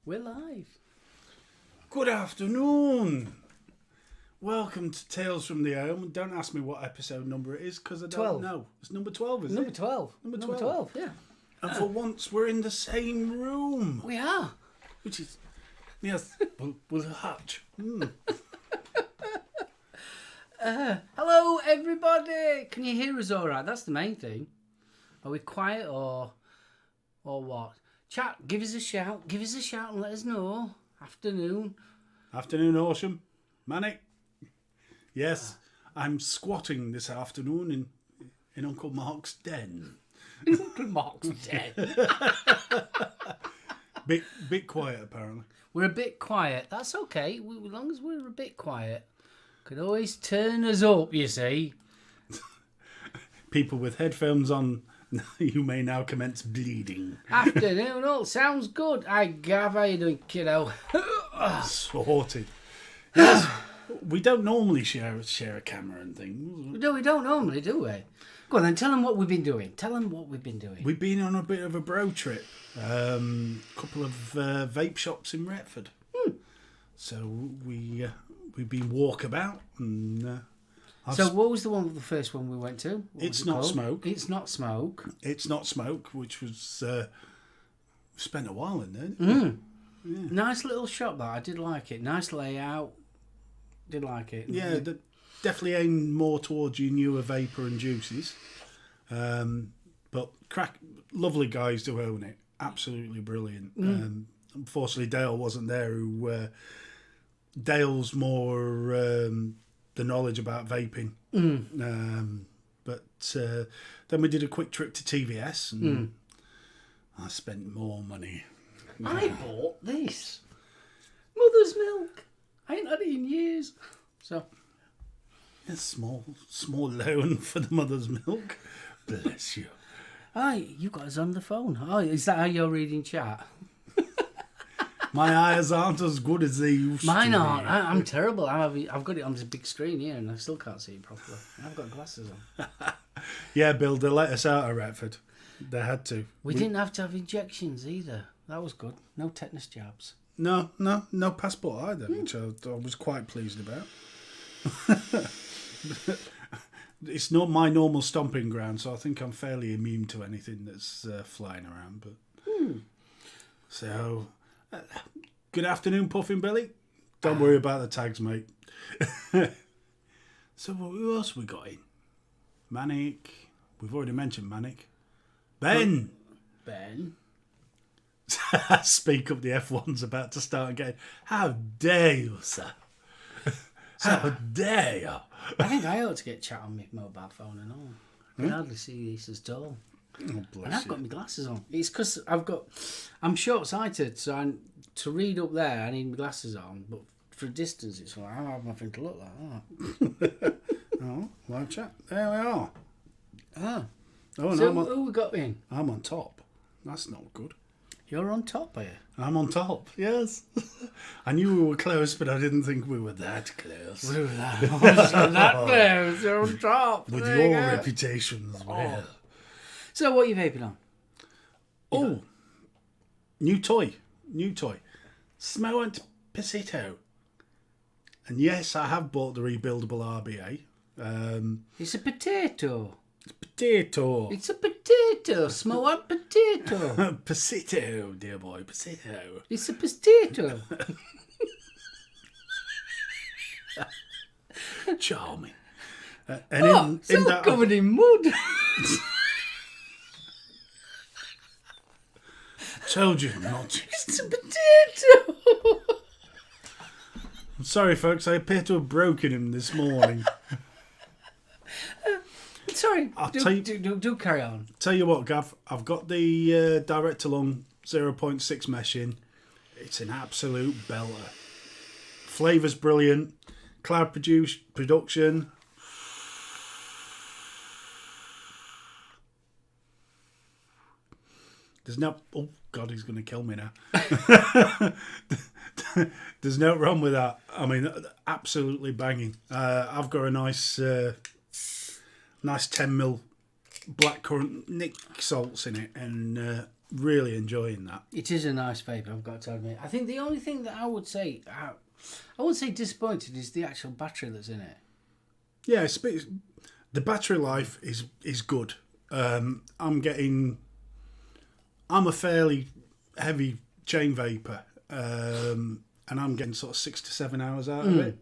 We're live. Good afternoon. Welcome to Tales from the Home. Don't ask me what episode number it is because I don't 12. know. It's number 12, isn't Number it? 12. Number 12. Yeah. And for once, we're in the same room. We are. Which is, yes, with a hatch. Hello, everybody. Can you hear us all right? That's the main thing. Are we quiet or what? Chat, give us a shout. Give us a shout and let us know. Afternoon. Afternoon, Ocean. Manic. Yes, I'm squatting this afternoon in Uncle Mark's den. Uncle Mark's dead. Bit quiet, apparently. We're a bit quiet. That's okay. As long as we're a bit quiet. Could always turn us up, you see. People with headphones on, you may now commence bleeding. Afternoon, all sounds good. Hi, Gav. How you doing, kiddo? Sorted. Yes, we don't normally share a camera and things. No, we don't normally, do we? Go on then, tell them what we've been doing. We've been on a bit of a bro trip. Couple of vape shops in Retford. So we've been walkabout and. So what was the first one we went to? It's Not Smoke. It's Not Smoke. It's Not Smoke, which was spent a while in there. Yeah. Nice little shop that. I did like it. Nice layout. Did like it. Yeah, definitely aimed more towards your newer vapor and juices. But lovely guys to own it. Absolutely brilliant. Unfortunately, Dale wasn't there. Dale's more the knowledge about vaping. But then we did a quick trip to TVS and I spent more money. I bought this. Mother's milk. I ain't had it in years. So. A small loan for the mother's milk. Bless you. Hi, you got us on the phone. Oh, is that how you're reading chat? My eyes aren't as good as they used Mine to aren't. be. I'm terrible. I've got it on this big screen here and I still can't see it properly. I've got glasses on. Yeah, Bill, they let us out of Retford. They had to. We didn't have to have injections either. That was good. No tetanus jabs. No passport either, which I was quite pleased about. It's not my normal stomping ground, so I think I'm fairly immune to anything that's flying around. But So, good afternoon, Puffin Belly. Don't worry about the tags, mate. So, who else we got in? Manic. We've already mentioned Manic. Ben. Speak up, the F1's about to start again. How dare you, sir? How dare you? I think I ought to get chat on my mobile phone and all. I can hardly see this at all. Oh, bless And I've you. got my glasses on. It's because I'm short-sighted, so to read up there I need my glasses on, but for a distance it's like, I don't have nothing to look like that. Oh, live chat. There we are. Ah. Oh, So no, who we got in? I'm on top. That's not good. You're on top, are you? I'm on top, yes. I knew we were close, but I didn't think we were that close. That close, you're on top. With There you your go. reputation as well. So what are you vaping on? Oh, new toy. Smowant Pasito. And yes, I have bought the rebuildable RBA. It's a potato. Potato. It's a potato. Small one potato. Pasito, dear boy, Pasito. It's a potato. Charming. And It's all that, covered in mud. told you not to. It's a potato. I'm sorry, folks. I appear to have broken him this morning. Sorry. I'll tell you- Do carry on. Tell you what, Gav. I've got the direct along 0.6 mesh in. It's an absolute belter. Flavour's brilliant. Cloud production. There's no... Oh, God, he's going to kill me now. There's no wrong with that. I mean, absolutely banging. I've got a nice 10 mil blackcurrant Nick salts in it, and really enjoying that. It is a nice vape, I've got to admit. I think the only thing that I would say, I wouldn't say disappointed, is the actual battery that's in it. Yeah, the battery life is good. I'm a fairly heavy chain vapor, and I'm getting sort of 6 to 7 hours out of it.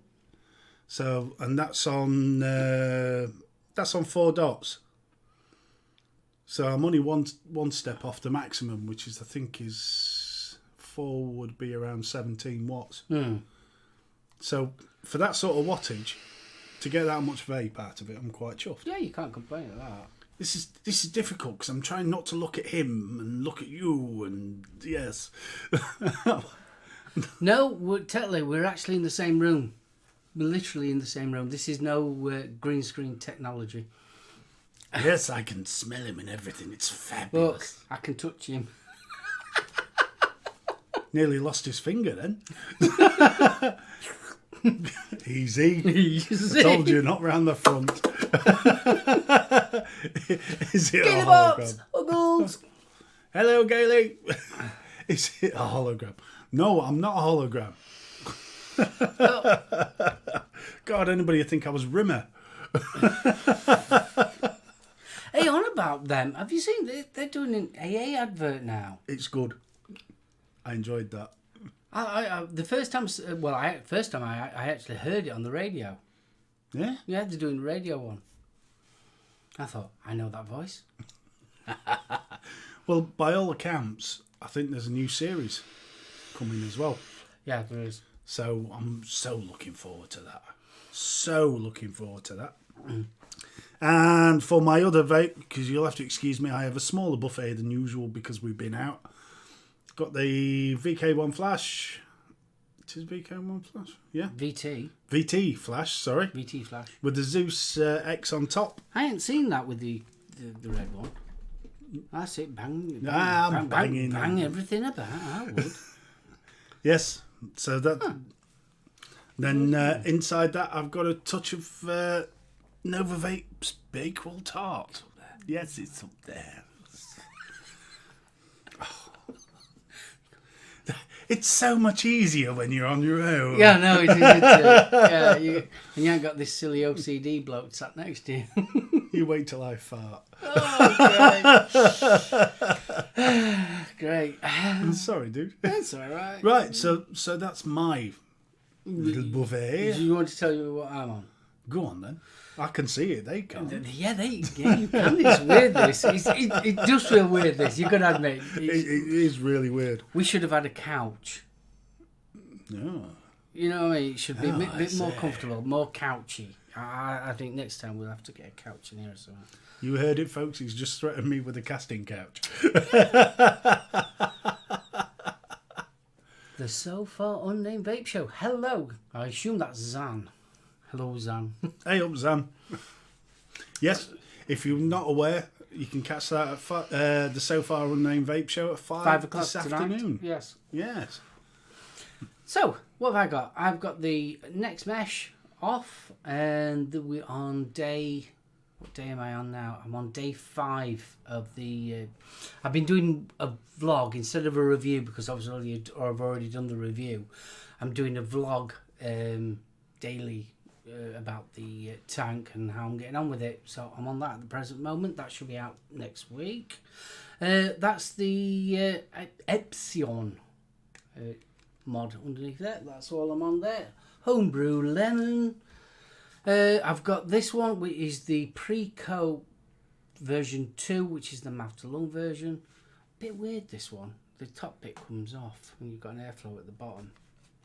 So, and that's on 4 dots. So I'm only one step off the maximum, which is I think is 4 would be around 17 watts. So for that sort of wattage, to get that much vape out of it, I'm quite chuffed. Yeah, you can't complain at that. This is difficult because I'm trying not to look at him and look at you, and yes. No, we're actually in the same room. We're literally in the same room. This is no green screen technology. Yes, I can smell him and everything. It's fabulous. Look, I can touch him. Nearly lost his finger then. Easy. Easy. I told you, not round the front. Is it Get a the box, hologram? Uggles. Hello, Gailey. Is it a hologram? No, I'm not a hologram. God, anybody would think I was Rimmer. Hey, on about them. Have you seen they're doing an AA advert now? It's good. I enjoyed that. The first time, I actually heard it on the radio. Yeah? Yeah, they're doing a radio one. I thought, I know that voice. Well, by all accounts, I think there's a new series coming as well. Yeah, there is. So I'm so looking forward to that. So looking forward to that. And for my other vape, because you'll have to excuse me, I have a smaller buffet than usual because we've been out. Got the VK1 Flash. It is VK1 Flash? Yeah. VT Flash, sorry. VT Flash. With the Zeus X on top. I ain't seen that with the red one. That's it, bang Banging everything about. I would. Yes. So that. Then inside that, I've got a touch of Nova Vape's Bakewell Tart. Yes, it's up there. It's so much easier when you're on your own. Yeah, no, it is. Yeah, you ain't got this silly OCD bloke sat next to you. You wait till I fart. Oh, great. I'm sorry, dude. That's all right. Right, so that's my little buffet. Do you want to tell you what I'm on? Go on then. I can see it. They can't. Yeah, you can. It's weird, this. It does feel weird, this. You've got to admit. It is really weird. We should have had a couch. No. You know what I mean? It should be a bit more see. comfortable, more couchy. I think next time we'll have to get a couch in here or something. You heard it, folks. He's just threatened me with a casting couch. The So Far Unnamed Vape Show. Hello. I assume that's Zan. Hello, Zan. Hey up, Zan. Yes, if you're not aware, you can catch that at the So Far Unnamed Vape Show at 5 o'clock this tonight. afternoon. Yes. Yes. So, what have I got? I've got the next mesh off, and we're on day... What day am I on now? I'm on day 5 of the... I've been doing a vlog instead of a review because I've already done the review. I'm doing a vlog daily about the tank and how I'm getting on with it. So I'm on that at the present moment. That should be out next week. That's the Epsilon mod underneath there. That's all I'm on there. Homebrew Lemon. I've got this one, which is the Preco version 2, which is the mouth to lung version. Bit weird, this one. The top bit comes off and you've got an airflow at the bottom.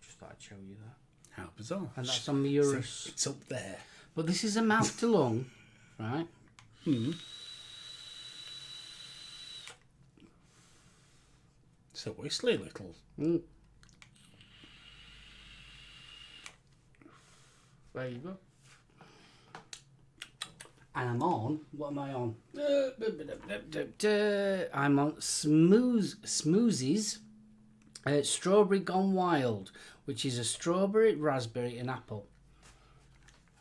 Just thought I'd show you that. How bizarre. And that's on the Urus. It's up there. But this is a mouth to lung, right? It's a whistly little. There you go. And I'm on, what am I on? I'm on Smoothies Strawberry Gone Wild, which is a strawberry, raspberry and apple.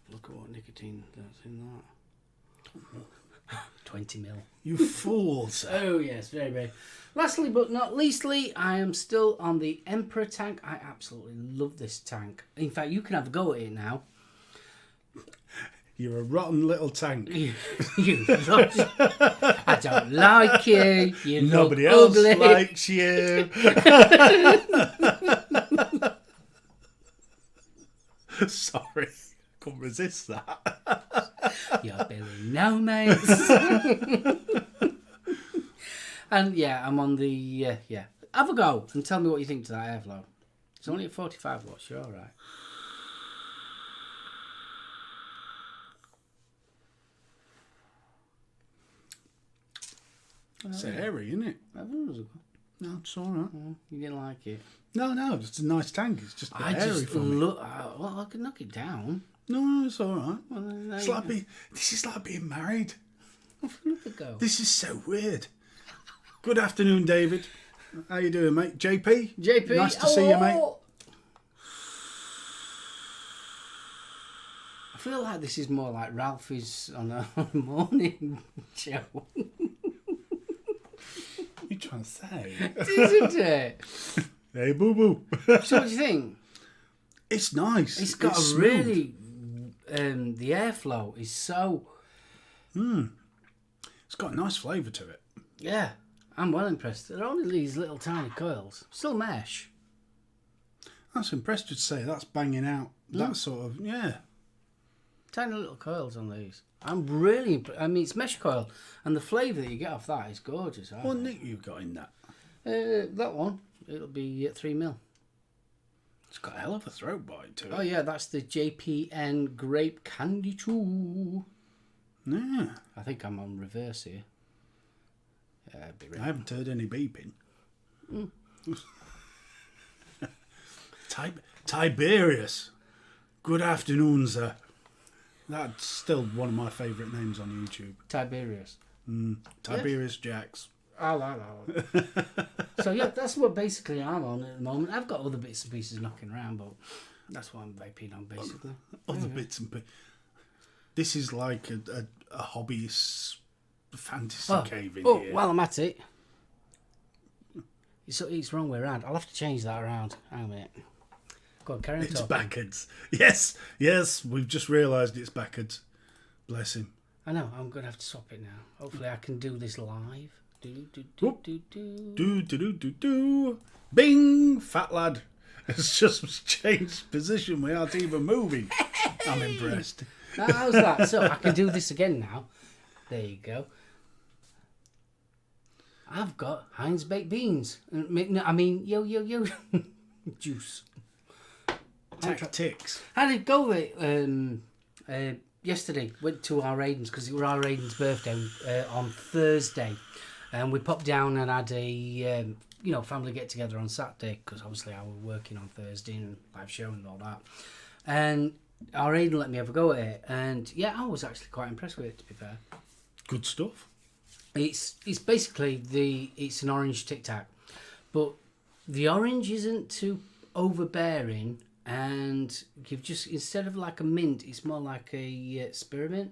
Look at what nicotine that's in that. 20 mil. You fool, sir. Oh, yes, very, very. Lastly but not leastly, I am still on the Emperor tank. I absolutely love this tank. In fact, you can have a go at it now. You're a rotten little tank. You I don't like you. You Nobody look else ugly. likes you. Sorry, couldn't resist that. You're Billy No Mates. And yeah, I'm on the yeah. Have a go and tell me what you think to that airflow. It's only at 45 watts. You're all right. It's airy, isn't it? No, it's all right. You didn't like it. No, it's a nice tank. It's just a bit airy for me. Well, I can knock it down. No, it's all right. Well, This is like being married. Have a go. This is so weird. Good afternoon, David. How you doing, mate? JP? JP, Nice to see you, mate. I feel like this is more like Ralphie's on a morning show. What are you trying to say? Isn't it? Hey, boo-boo. So what do you think? It's nice. It's got smooth. really... the airflow is so... It's got a nice flavour to it. Yeah, I'm well impressed. They're only these little tiny coils. Still mesh. I was impressed to say that's banging out that sort of, yeah. Tiny little coils on these. I'm really impressed. I mean, it's mesh coil. And the flavour that you get off that is gorgeous. What nick you got in that? That one, it'll be at 3 mil. It's got a hell of a throat bite to it. Oh yeah, that's the JPN Grape Candy Chew. Yeah. I think I'm on reverse here. Yeah, I haven't heard any beeping. Tiberius. Good afternoon, sir. That's still one of my favourite names on YouTube. Tiberius. Tiberius Jacks. I like that one. So yeah, that's what basically I'm on at the moment. I've got other bits and pieces knocking around, but that's what I'm vaping on basically. Other bits and pieces. This is like a hobbyist fantasy cave in here. While I'm at it, it's wrong way around. I'll have to change that around. Hang on a minute. Go on, carry on It's talking. backwards. Yes, we've just realised it's backwards. Bless him. I know, I'm going to have to swap it now. Hopefully I can do this live. Do. Do. Bing! Fat lad has just changed position. We aren't even moving. I'm impressed. Now, how's that? So I can do this again now. There you go. I've got Heinz baked beans. I mean, yo. Juice. Tactics. How did it go with it? Yesterday, went to our Aiden's because it was our Aiden's birthday on Thursday. And we popped down and had a family get together on Saturday because obviously I was working on Thursday and live show and all that. And our Aiden let me have a go at it, and yeah, I was actually quite impressed with it. To be fair, Good stuff. it's basically it's an orange Tic Tac, but the orange isn't too overbearing, and you've just instead of like a mint, it's more like a spearmint.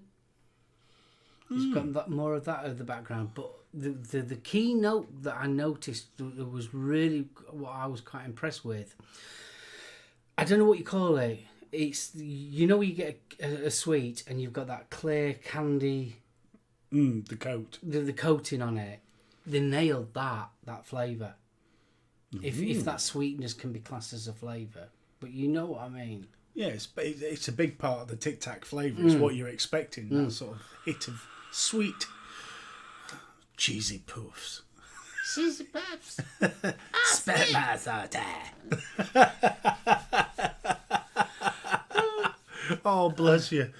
It's got that, more of that at the background, but the key note that I noticed that was really what I was quite impressed with. I don't know what you call it. It's when you get a sweet and you've got that clear candy. The coat. The coating on it. They nailed that flavour. If that sweetness can be classed as a flavour, but you know what I mean. Yeah, it's a big part of the Tic Tac flavour. It's what you're expecting. That sort of hit of sweet, cheesy puffs. Cheesy puffs. Spit my thought. Oh, bless you.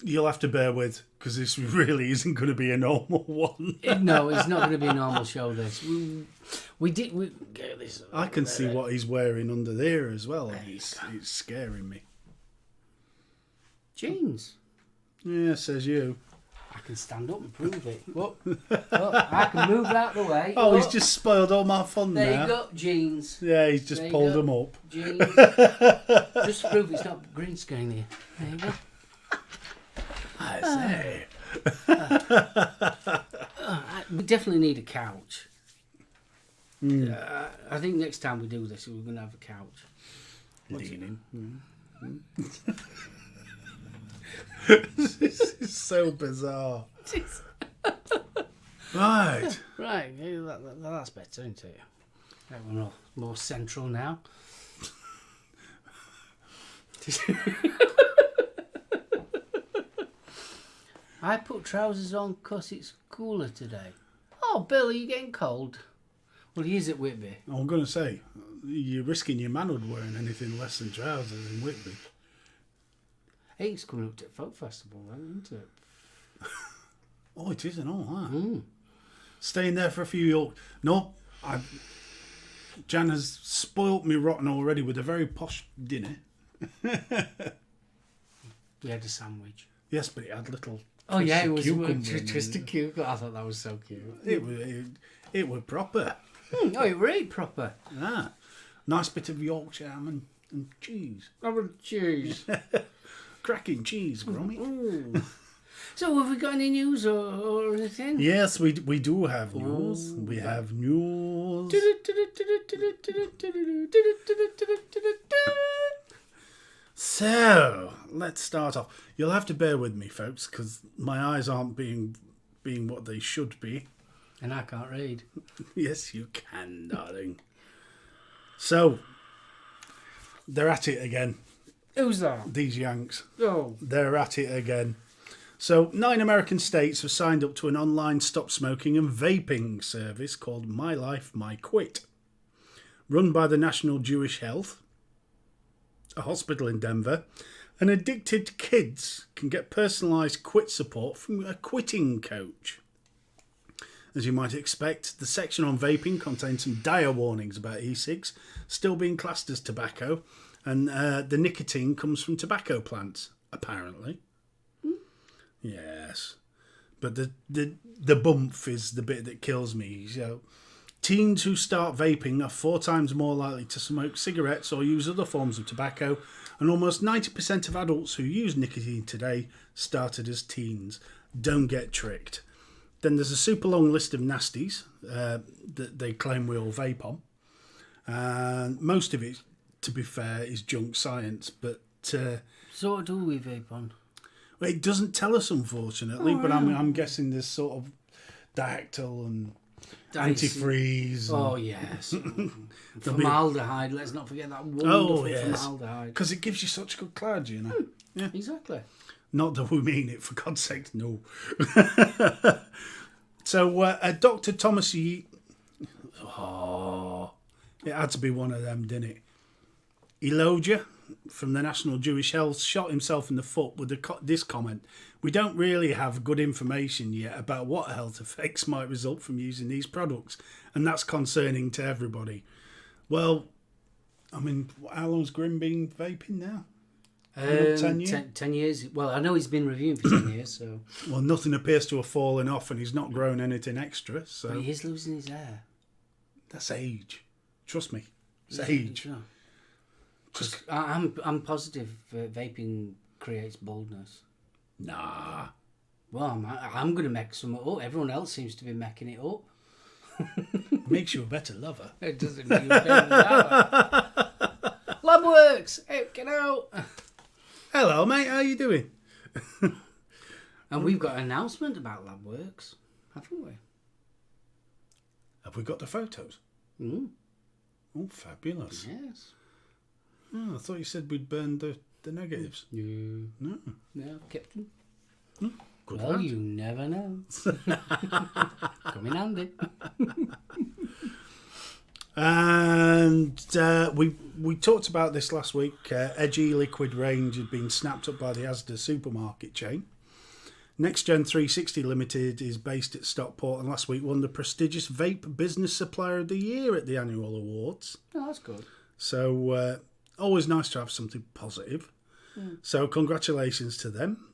You'll have to bear with, because this really isn't going to be a normal one. No, it's not going to be a normal show. This we get this. I can see what he's wearing under there as well. And it's scaring me. Jeans. Yeah, says you. I can stand up and prove it. What? I can move out the way. Oh, he's just spoiled all my fun There now. you go, jeans. Yeah, he's just pulled them up. Jeans. Just to prove it's not green screen here. There you go. I say. We definitely need a couch. I think next time we do this, we're going to have a couch. Leaning. This is so bizarre. Right. Right, yeah, that's better, isn't it? Yeah, we're more central now. I put trousers on because it's cooler today. Oh, Bill, are you getting cold? Well, he is at Whitby. I'm going to say, you're risking your manhood wearing anything less than trousers in Whitby. Hey, it's coming up to Folk Festival, isn't it? Oh, it is and all that. Mm. Staying there for a few York. No, Jan has spoilt me rotten already with a very posh dinner. We had a sandwich. Yes, but it had little. Oh yeah, it was cucumber twisted cucumber. I thought that was so cute. It was proper. Oh, it really proper. Ah, nice bit of Yorkshire ham and cheese. Oh, cheese. Cracking cheese, Grommy. So, have we got any news or anything? Yes, we do have news. We have news. So, let's start off. You'll have to bear with me, folks, because my eyes aren't being what they should be. And I can't read. Yes, you can, darling. So, they're at it again. Who's that? These Yanks. Oh. They're at it again. So, 9 American states have signed up to an online stop smoking and vaping service called My Life, My Quit. Run by the National Jewish Health, a hospital in Denver, and addicted kids can get personalised quit support from a quitting coach. As you might expect, the section on vaping contains some dire warnings about e-cigs still being classed as tobacco, and the nicotine comes from tobacco plants, apparently. Yes. But the bump is the bit that kills me. So, teens who start vaping are 4 times more likely to smoke cigarettes or use other forms of tobacco, and almost 90% of adults who use nicotine today started as teens. Don't get tricked. Then there's a super long list of nasties that they claim we all vape on. And most of it, to be fair, is junk science. But So what do we vape on? well, it doesn't tell us, unfortunately. But I'm guessing there's sort of dactyl and antifreeze. Oh, yes. Formaldehyde. Let's not forget that wonderful formaldehyde. Because it gives you such good clouds, you know. Yeah. Exactly. Not that we mean it, for God's sake, no. So, Dr. Thomas Ye... Oh, it had to be one of them, didn't it? Elogia from the National Jewish Health shot himself in the foot with this comment. We don't really have good information yet about what health effects might result from using these products, and that's concerning to everybody. Well, I mean, how long's Grim been vaping now? 10 years? 10 years. Well, I know he's been reviewing for 10 years, so... Well, nothing appears to have fallen off, and he's not grown anything extra, so... But he is losing his hair. That's age. Trust me. It's age. Because I'm positive vaping creates baldness. Nah. Well, I'm going to make some up. Everyone else seems to be making it up. Makes you a better lover. It doesn't mean better. Lab works. Hey, get out. Hello, mate. How you doing? And we've got an announcement about Lab Works, haven't we? Have we got the photos? Mm. Oh, fabulous. Yes. Oh, I thought you said we'd burned the negatives. No. No. No, I've kept them. Good Well, lad. you never know. Come in handy. And we talked about this last week. Edgy liquid range had been snapped up by the Asda supermarket chain. Next Gen 360 Limited is based at Stockport, and last week won the prestigious Vape Business Supplier of the Year at the annual awards. Oh, that's good. So always nice to have something positive. So congratulations to them.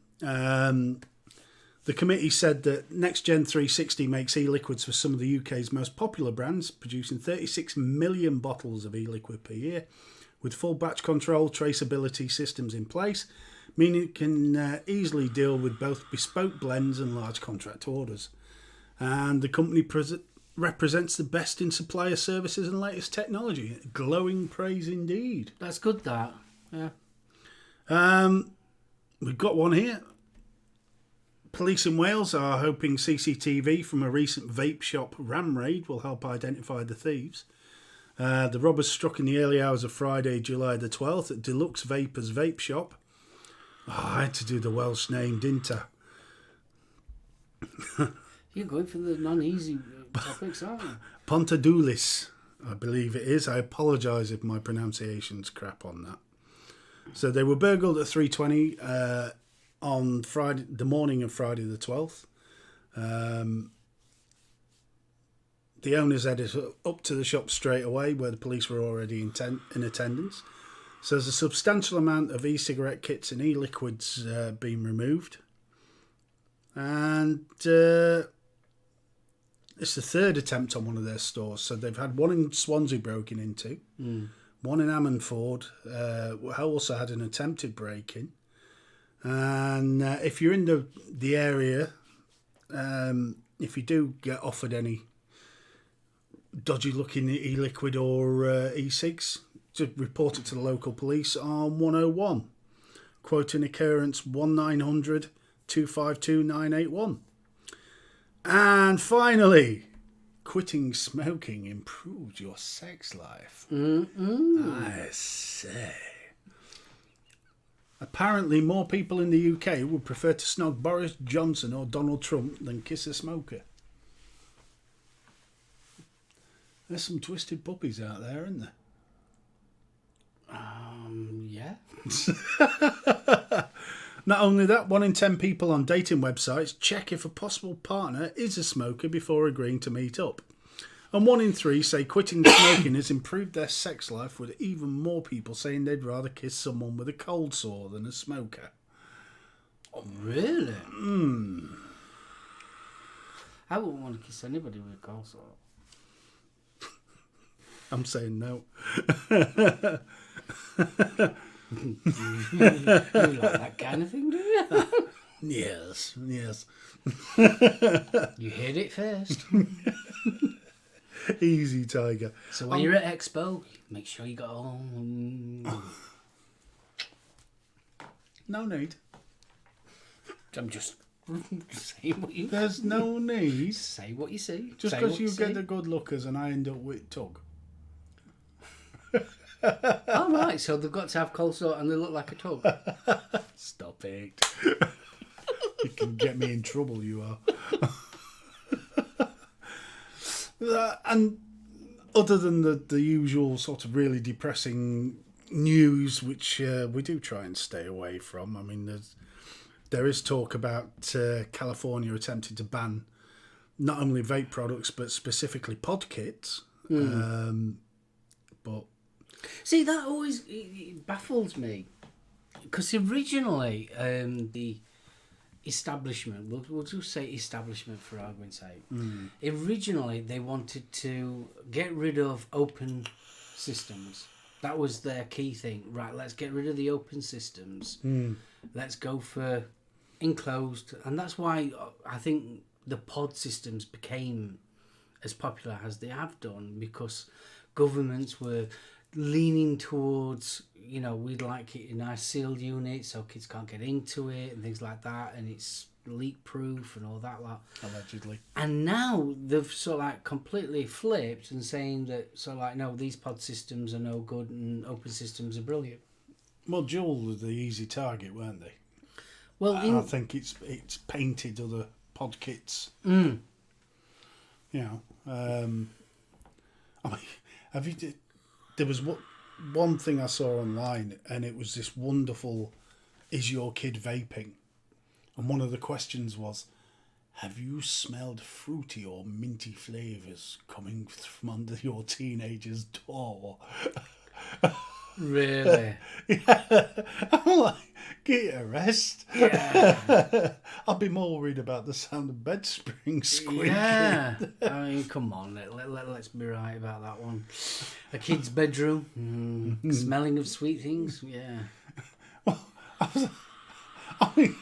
The committee said that Next Gen 360 makes e-liquids for some of the UK's most popular brands, producing 36 million bottles of e-liquid per year, with full batch control traceability systems in place, meaning it can easily deal with both bespoke blends and large contract orders. And the company represents the best in supplier services and latest technology. Glowing praise indeed. That's good, that. Yeah. We've got one here. Police in Wales are hoping CCTV from a recent vape shop ram raid will help identify the thieves. The robbers struck in the early hours of Friday, July the 12th at Deluxe Vapors Vape Shop. Oh, I had to do the Welsh name, didn't I? You're going for the non-easy topics, aren't you? Pontadoulis, I believe it is. I apologise if my pronunciation's crap on that. So they were burgled at 3:20 on Friday, the morning of Friday the 12th. The owners headed up to the shop straight away, where the police were already in attendance. So there's a substantial amount of e-cigarette kits and e-liquids being removed. And it's the third attempt on one of their stores. So they've had one in Swansea broken into, one in Ammanford, also had an attempted break-in. And if you're in the area, if you do get offered any dodgy looking e-liquid or e-cigs, just report it to the local police on 101, quoting occurrence 1900 252 981. And finally, quitting smoking improves your sex life. I say. Apparently more people in the UK would prefer to snog Boris Johnson or Donald Trump than kiss a smoker. There's some twisted puppies out there, isn't there? Yeah. Not only that, 1 in 10 people on dating websites check if a possible partner is a smoker before agreeing to meet up. And 1 in 3 say quitting smoking has improved their sex life, with even more people saying they'd rather kiss someone with a cold sore than a smoker. Oh, really? I wouldn't want to kiss anybody with a cold sore. I'm saying no. You like that kind of thing, do you? Yes. You heard it first. Easy, Tiger. So when you're at Expo, make sure you got all... No need. I'm just saying what you... There's no need. Say what you see. Just because you get the good lookers and I end up with Tug. Oh, right, so they've got to have coleslaw and they look like a tub. Stop it. You can get me in trouble, you are. And other than the usual sort of really depressing news, which we do try and stay away from, I mean, there is talk about California attempting to ban not only vape products, but specifically pod kits. But see, that always it baffles me, because originally the establishment, we'll just say establishment for argument's sake, originally they wanted to get rid of open systems. That was their key thing. Right, let's get rid of the open systems. Let's go for enclosed, and that's why I think the pod systems became as popular as they have done, because governments were leaning towards, we'd like it in our sealed unit so kids can't get into it and things like that, and it's leak proof and all that lot. Allegedly. And now they've sort of like completely flipped and saying that no, these pod systems are no good and open systems are brilliant. Well, Juul was the easy target, weren't they? Well, I think it's painted other pod kits. I mean, there was one thing I saw online, and it was this wonderful, is your kid vaping? And one of the questions was, have you smelled fruity or minty flavours coming from under your teenager's door? Really? Yeah. I'm like, get a rest. Yeah. I'll be more worried about the sound of bed springs squeaking. Yeah. I mean, come on, let's be right about that one. A kid's bedroom, smelling of sweet things, yeah. Well, I mean,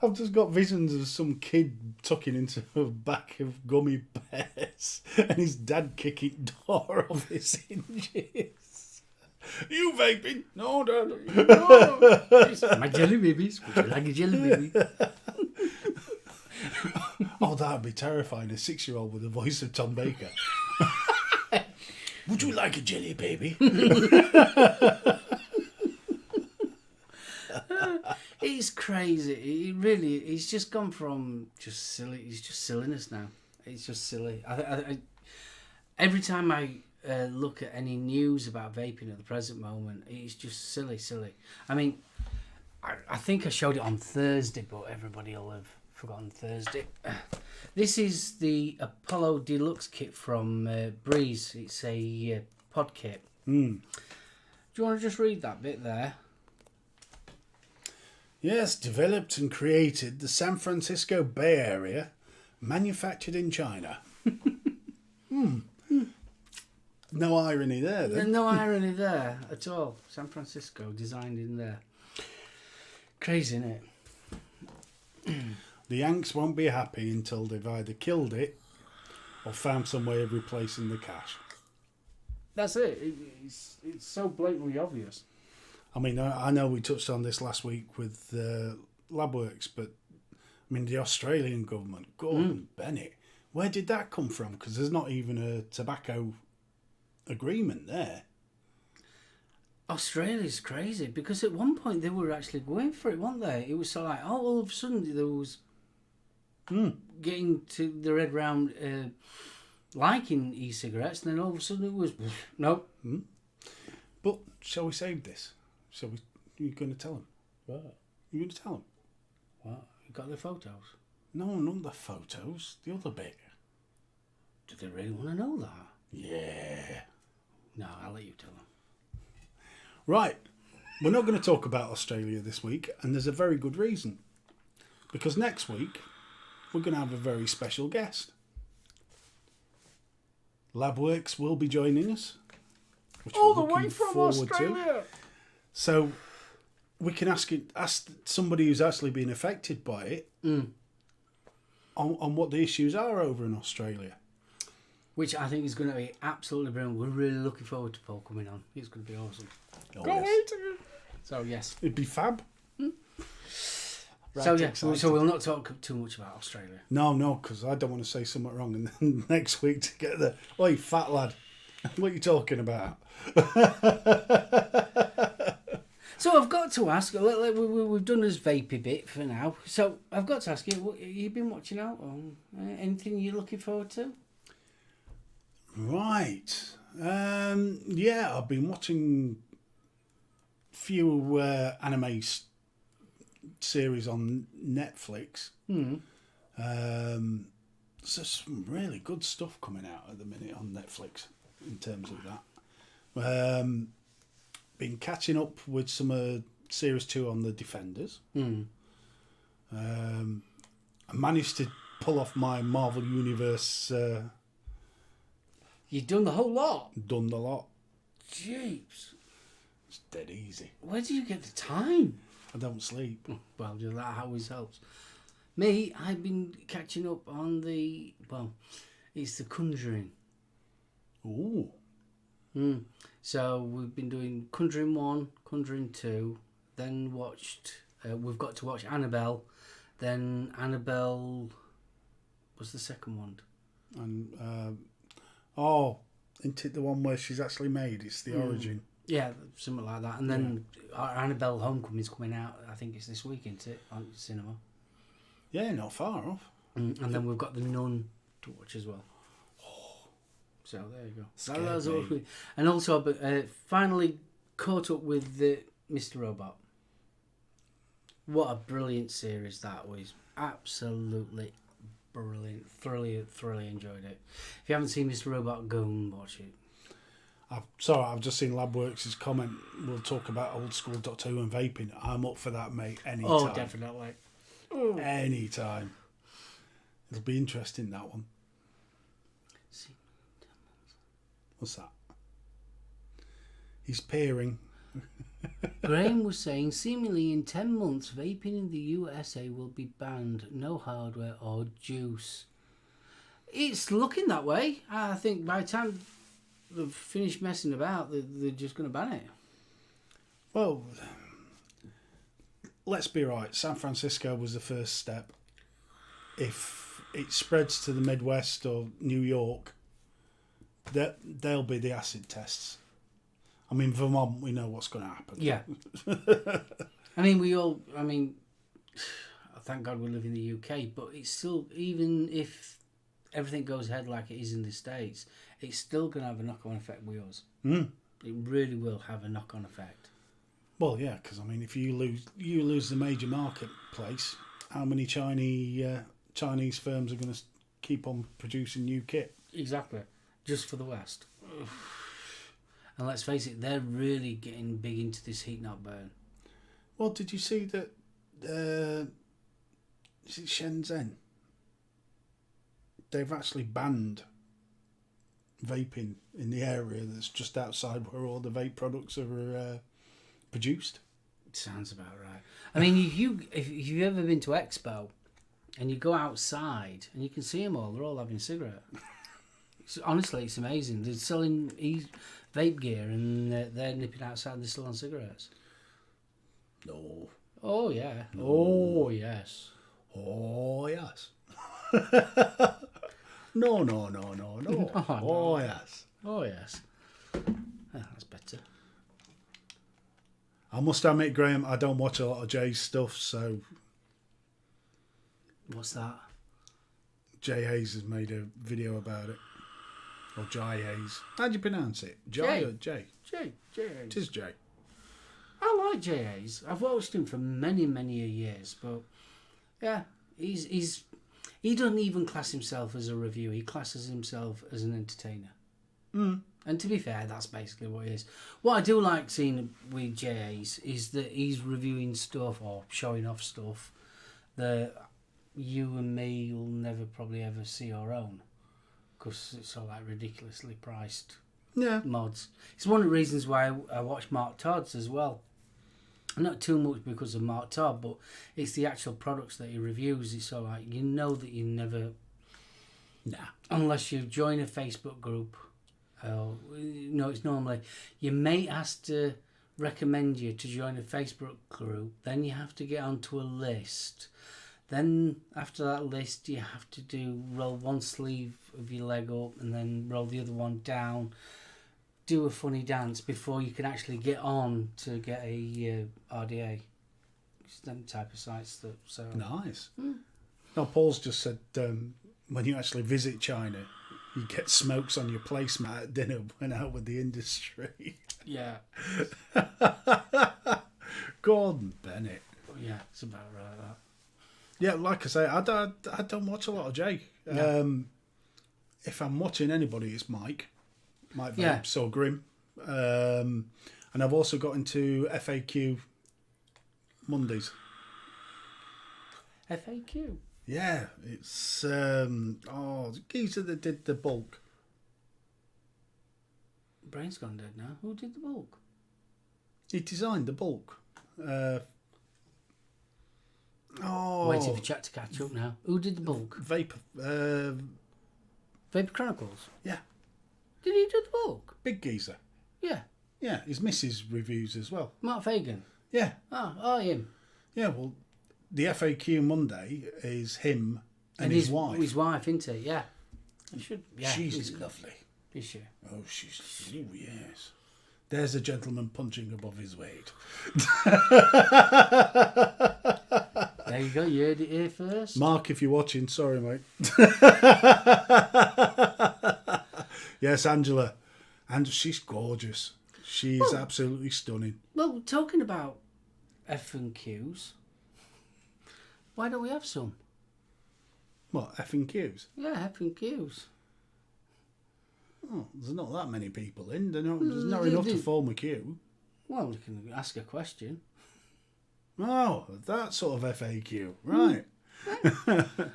I've just got visions of some kid tucking into a bag of gummy bears and his dad kicking door off his hinges. You vaping? No, Dad. Oh, my jelly babies. Would you like a jelly baby? Oh, that'd be terrifying. A 6-year-old with the voice of Tom Baker. Would you like a jelly baby? It's crazy. It really. It's just gone from just silly. It's just silliness now. It's just silly. Every time I look at any news about vaping at the present moment, it's just silly. I mean, I think I showed it on Thursday, but everybody will have forgotten Thursday. This is the Apollo Deluxe kit from Breeze. It's a pod kit. Mm. Do you want to just read that bit there? Yes, developed and created the San Francisco Bay Area, manufactured in China. No irony there, then. No irony there at all. San Francisco, designed in there. Crazy, isn't it? The Yanks won't be happy until they've either killed it or found some way of replacing the cash. That's it. It's so blatantly obvious. I mean, I know we touched on this last week with LabWorks, but I mean, the Australian government, Gordon Bennett, where did that come from? Because there's not even a tobacco agreement there. Australia's crazy because at one point they were actually going for it, weren't they? It was so like, oh, all of a sudden there was getting to the red round liking e-cigarettes, and then all of a sudden it was nope. But shall we save this? Shall we? You're going to tell him? What? You're going to tell him? What? You got the photos? No, not the photos. The other bit. Do they really want to know that? Yeah. No, I'll let you tell them. Right. We're not going to talk about Australia this week, and there's a very good reason. Because next week, we're going to have a very special guest. LabWorks will be joining us. All the way from Australia! So, we can ask somebody who's actually been affected by it on what the issues are over in Australia. Which I think is going to be absolutely brilliant. We're really looking forward to Paul coming on. It's going to be awesome. Oh, Go yes. So, yes. It'd be fab. Right, so, yeah. So, we'll not talk too much about Australia. No, because I don't want to say something wrong. And then next week to get the, oi, fat lad, what are you talking about? So I've got to ask, we've done this vapey bit for now, so I've got to ask you, what you've been watching out on? Anything you're looking forward to? Right. Yeah, I've been watching a few anime series on Netflix. There's some really good stuff coming out at the minute on Netflix in terms of that. Been catching up with some Series 2 on the Defenders. I managed to pull off my Marvel Universe... You've done the whole lot? Done the lot. Jeeps. It's dead easy. Where do you get the time? I don't sleep. Well, that always helps. Me, I've been catching up on it's The Conjuring. Ooh. So we've been doing Conjuring 1, Conjuring 2, then we've got to watch Annabelle, then Annabelle, what's the second one? And, isn't it the one where she's actually made? It's the origin. Yeah, something like that. And then Annabelle Homecoming's coming out, I think it's this week, isn't it, on cinema? Yeah, not far off. And then we've got The Nun to watch as well. So there you go. That's all. And also, finally caught up with Mr. Robot. What a brilliant series that was. Absolutely brilliant. Thoroughly enjoyed it. If you haven't seen Mr. Robot, go and watch it. I've just seen LabWorks' comment. We'll talk about old school Doctor Who and vaping. I'm up for that, mate. Anytime. Oh, definitely. Anytime. It'll be interesting, that one. What's that? He's peering. Graham was saying, seemingly in 10 months, vaping in the USA will be banned. No hardware or juice. It's looking that way. I think by the time they've finished messing about, they're just going to ban it. Well, let's be right. San Francisco was the first step. If it spreads to the Midwest or New York, they'll be the acid tests. I mean, Vermont, we know what's going to happen. Yeah. Thank God we live in the UK, but it's still, even if everything goes ahead like it is in the States, it's still going to have a knock-on effect with us. Mm. It really will have a knock-on effect. Well, yeah, because, I mean, if you lose the major marketplace, how many Chinese firms are going to keep on producing new kit? Exactly. Just for the West. And let's face it, they're really getting big into this heat not burn. Well, did you see that? Is it Shenzhen? They've actually banned vaping in the area that's just outside where all the vape products are produced. Sounds about right. I mean, if you've ever been to Expo and you go outside and you can see them all, they're all having a cigarette. Honestly, it's amazing. They're selling vape gear and they're nipping outside and they're still on cigarettes. No. Oh, yeah. No. Oh, yes. Oh, yes. No. Oh, yes. Oh, yes. Oh, that's better. I must admit, Graham, I don't watch a lot of Jay's stuff, so... What's that? Jay Hayes has made a video about it. Or Jay Hayes. How do you pronounce it? Jay Jay. or Jay? Jay Hayes. It is Jay. I like Jay Hayes. I've watched him for many, many years, but yeah, he doesn't even class himself as a reviewer. He classes himself as an entertainer. Mm. And to be fair, that's basically what he is. What I do like seeing with Jay Hayes is that he's reviewing stuff or showing off stuff that you and me will never probably ever see or own, because it's all like ridiculously priced mods. It's one of the reasons why I watch Mark Todd's as well. Not too much because of Mark Todd, but it's the actual products that he reviews. It's all like, you know that you never... Unless you join a Facebook group. It's normally... Your mate has to recommend you to join a Facebook group. Then you have to get onto a list. Then after that list, you have to roll one sleeve of your leg up and then roll the other one down. Do a funny dance before you can actually get on to get a RDA. It's them type of sites that... So Nice. No, Paul's just said when you actually visit China, you get smokes on your placemat at dinner. Went out with the industry. Yeah. Gordon Bennett. Yeah, it's about right, that. Yeah, like I say, I don't watch a lot of Jay. No. If I'm watching anybody, it's Mike Vapes, Yeah. or Grim. And I've also got into FAQ Mondays. FAQ. Yeah, it's the geezer that did the bulk. Brain's gone dead now. Who did the bulk? He designed the bulk. Waiting for chat to catch up now. Who did the bulk? Vapor. Vapor Chronicles. Yeah, Did he do the bulk? big geezer. Yeah. Yeah, his missus reviews as well. Mark Fagan. Yeah, Him. yeah. Well, the FAQ Monday is him and his wife. His wife, isn't it? Yeah. I should. Yeah. She's lovely. Is she? Oh, yes. There's a gentleman punching above his weight. There you go. You heard it here first. Mark, if you're watching, sorry, mate. Yes, Angela. And she's gorgeous. She's absolutely stunning. Well, talking about F&Qs, why don't we have some? What, effing Qs? Yeah, F&Qs. Oh, there's not that many people in. There's not enough to form a queue. Well, we can ask a question. Oh, that sort of FAQ. Right.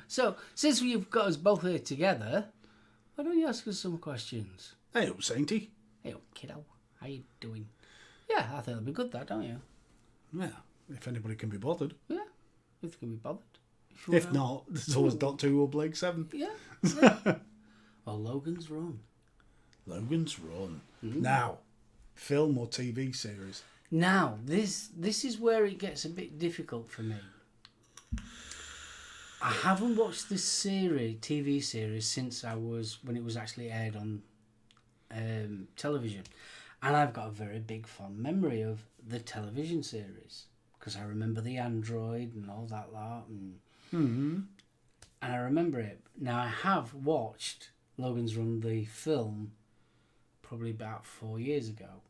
So, since we've got us both here together, why don't you ask us some questions? Hey, up, Sainty. Hey, kiddo, how you doing? Yeah, I think it'll be good, that, don't you? Yeah, if anybody can be bothered. Yeah, if they can be bothered. If not, there's always Doctor Who or Blake 7. Yeah. Yeah. Or Logan's Run. Logan's Run. Now, film or TV series? Now, this is where it gets a bit difficult for me. I haven't watched this TV series, since when it was actually aired on television. And I've got a very big fond memory of the television series. Because I remember the android and all that lot. And I remember it. Now, I have watched Logan's Run, the film, probably about 4 years ago.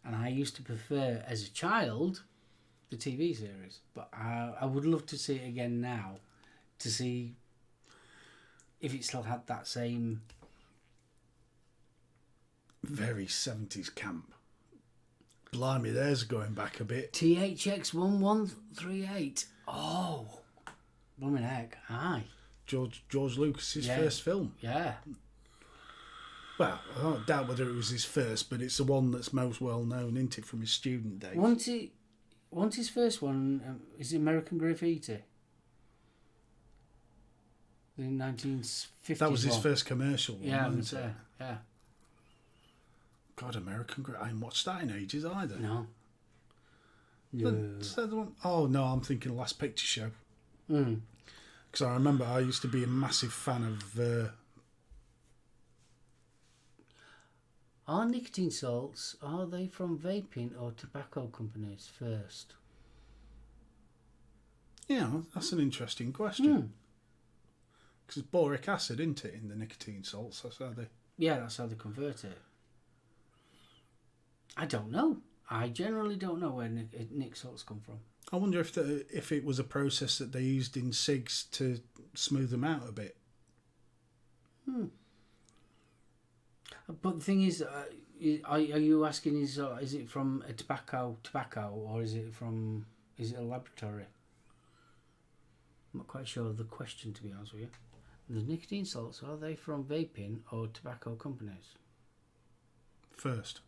And I used to prefer, as a child, the TV series. But I would love to see it again now, to see if it still had that same... Very 70s camp. Blimey, there's going back a bit. THX1138. Oh, blooming heck, aye. George Lucas's first film. Yeah. Well, I don't doubt whether it was his first, but it's the one that's most well known, isn't it, from his student days? Wasn't his first one, is it American Graffiti? The 1950s That was his one. first commercial one, Yeah, wasn't it? yeah. God, American Graffiti. I haven't watched that in ages either. No. Oh, no, I'm thinking Last Picture Show. Mm. Because I remember I used to be a massive fan of... Are nicotine salts, are they from vaping or tobacco companies first? Yeah, that's an interesting question. Because it's boric acid, isn't it, in the nicotine salts? That's how they... Yeah, that's how they convert it. I don't know. I generally don't know where nic salts come from. I wonder if it was a process that they used in cigs to smooth them out a bit. But the thing is, are you asking, is it from a tobacco, or is it a laboratory? I'm not quite sure of the question, to be honest with you. The nicotine salts, are they from vaping or tobacco companies? First.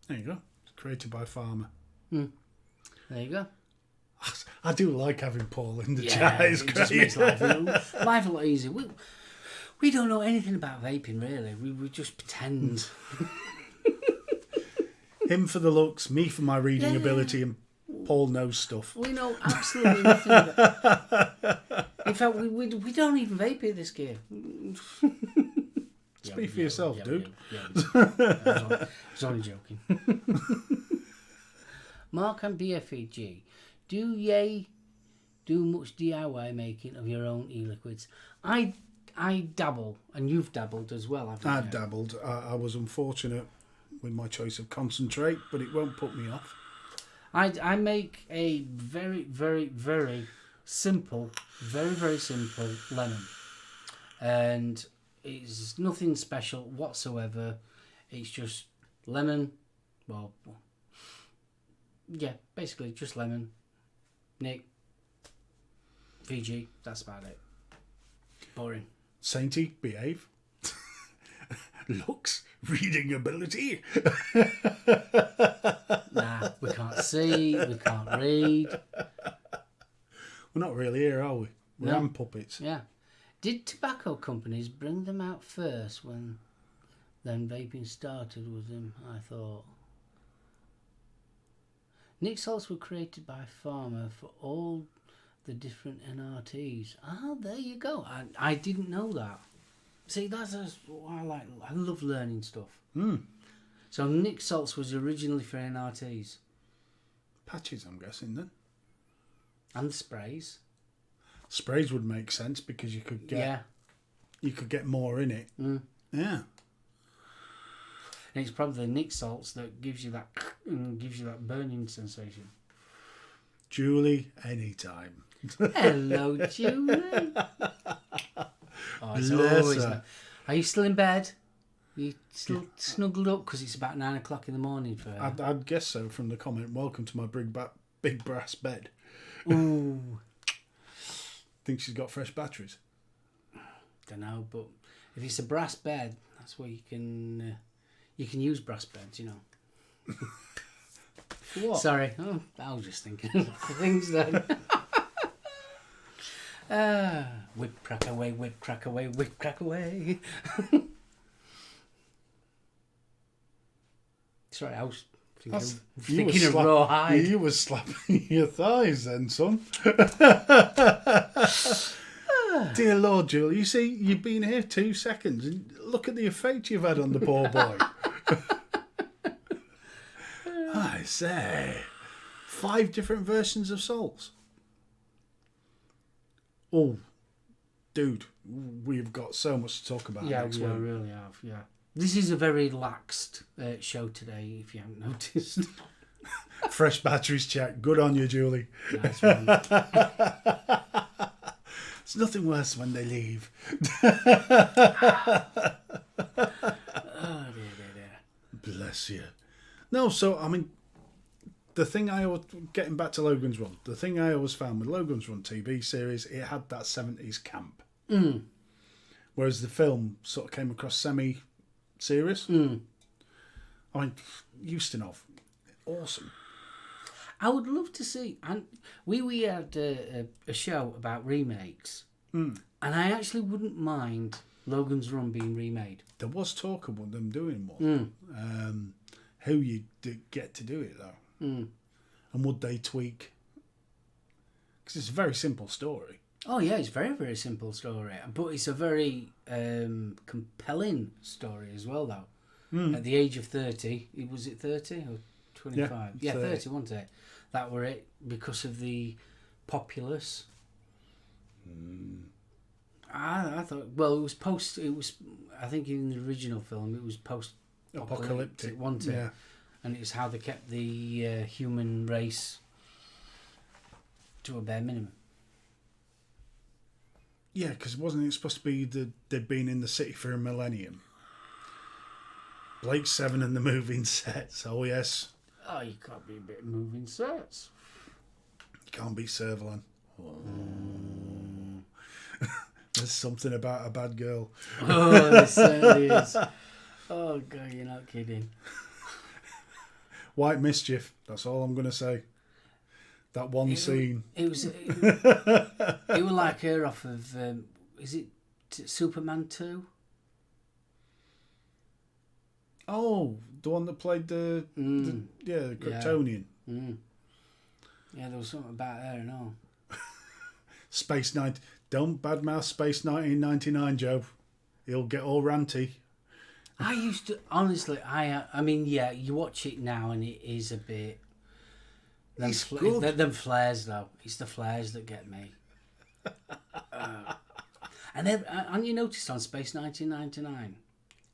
There you go. It's created by Farmer. There you go. I do like having Paul in the Yeah, chat. It's it great. just makes life a lot easier. We don't know anything about vaping, really. We just pretend. Him for the looks, me for my reading ability, and Paul knows stuff. We know absolutely nothing about... In fact, we don't even vape here this gear. Speak for yourself, dude. I was only joking. Mark and BFEG, do ye do much DIY making of your own e-liquids? I dabble, and you've dabbled as well, haven't you? I dabbled. I was unfortunate with my choice of concentrate, but it won't put me off. I make a very, very, very simple, very simple lemon. And it's nothing special whatsoever. It's just lemon. Well, yeah, basically just lemon, Nick, VG. That's about it. Boring. Sainty, behave. Looks, reading ability. Nah, we can't see, we can't read. We're not really here, are we? We're No. hand puppets. Yeah. Did tobacco companies bring them out first when then vaping started with them? I thought. Nic salts were created by Pharma for all the different NRTs. Ah, there you go. I didn't know that. See, that's what I like. I love learning stuff. So Nic salts was originally for NRTs. Patches, I'm guessing, then. And the sprays. Sprays would make sense because you could get more in it. Yeah. And it's probably the Nic salts that gives you that burning sensation. Julie, anytime. Hello, Julie. Oh, it's always nice. Are you still in bed? You still snuggled up because it's about 9 o'clock in the morning for her? I'd guess so from the comment. Welcome to my big brass bed. Ooh. Think she's got fresh batteries? don't know, but if it's a brass bed, that's where you can use brass beds, you know. For what? Sorry, I was just thinking of things then. Whip crack away, whip crack away, whip crack away. Sorry, I was thinking of rawhide. You were slapping your thighs then, son. Dear Lord, Julie, you see, you've been here 2 seconds and look at the effect you've had on the poor boy. I say, 5 different versions of Souls. Oh, dude, we've got so much to talk about next week. Yeah, we really have, yeah. This is a very laxed show today, if you haven't noticed. Fresh batteries check. Good on you, Julie. Nice one. It's nothing worse when they leave. Oh, dear. Bless you. No, so, I mean, the thing getting back to Logan's Run, the thing I always found with Logan's Run TV series, it had that 70s camp. Mm. Whereas the film sort of came across semi-serious. Mm. I mean, Ustinov, awesome. I would love to see, and we had a show about remakes, and I actually wouldn't mind Logan's Run being remade. There was talk of them doing one. Who you get to do it, though? And would they tweak? Because it's a very simple story. Oh yeah, it's a very, very simple story, but it's a very compelling story as well, though. At the age of 30, was it 30 or 25? Yeah, 30, wasn't it? That were it, because of the populace. I thought, well, I think in the original film, it was post-apocalyptic, wasn't it? Yeah. And it was how they kept the human race to a bare minimum. Yeah, because wasn't it supposed to be they'd been in the city for a millennium? Blake Seven and the Moving Sets, oh yes. Oh, you can't be a bit moving sets. You can't beat Servalan. There's something about a bad girl. Oh, there certainly is. Oh, God, you're not kidding. White Mischief, that's all I'm going to say. That one scene. It was like her off of, is it Superman 2? Oh, the one that played the Kryptonian. Yeah, there was something about her and all. Space Night. Don't badmouth Space 1999, Joe. He'll get all ranty. I used to, honestly, I mean, yeah, you watch it now and it is a bit... It's good. Them flares, though. It's the flares that get me. And you noticed on Space 1999,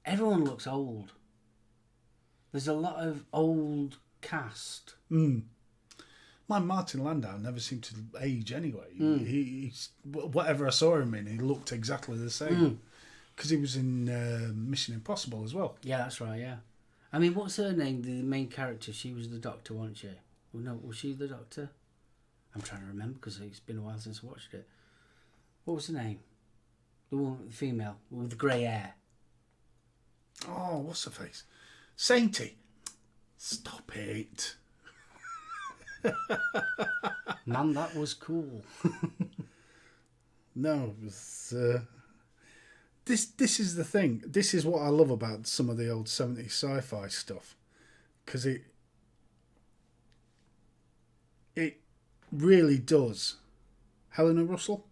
everyone looks old. There's a lot of old cast. My Martin Landau never seemed to age anyway. He's whatever I saw him in, he looked exactly the same. Because he was in Mission Impossible as well. Yeah, that's right, yeah. I mean, what's her name? The main character, she was the Doctor, wasn't she? Well, no, was she the Doctor? I'm trying to remember because it's been a while since I watched it. What was her name? The one, the female, with the grey hair. Oh, what's her face? Sainty. Stop it. Man, that was cool. No, it was... This is the thing. This is what I love about some of the old 70s sci-fi stuff. Because it really does. Helena Russell?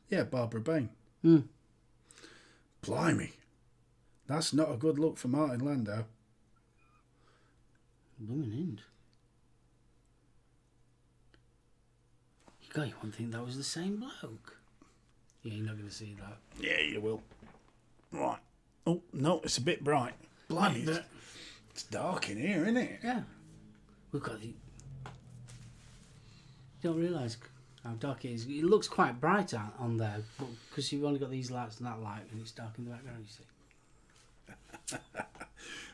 Yeah, Barbara Bain. Blimey. That's not a good look for Martin Landau. Blooming end. You wouldn't think that was the same bloke. Yeah, you're not going to see that. Yeah, you will. Right. Oh, no, it's a bit bright. Blimey. It's dark in here, isn't it? Yeah. We've got the... You don't realise how dark it is. It looks quite bright on there, but because you've only got these lights and that light, and it's dark in the background, you see.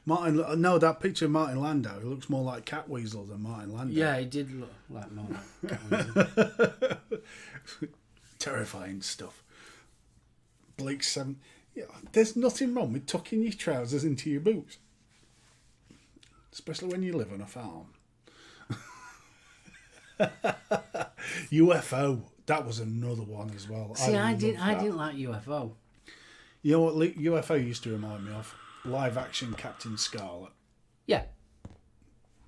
Martin, no, that picture of Martin Landau, he looks more like Cat Weasel than Martin Landau. Yeah, he did look like more like Cat Weasel. Terrifying stuff. Blake 7. Yeah, there's nothing wrong with tucking your trousers into your boots. Especially when you live on a farm. UFO. That was another one as well. See, I didn't like UFO. You know what UFO used to remind me of? Live action Captain Scarlet. Yeah.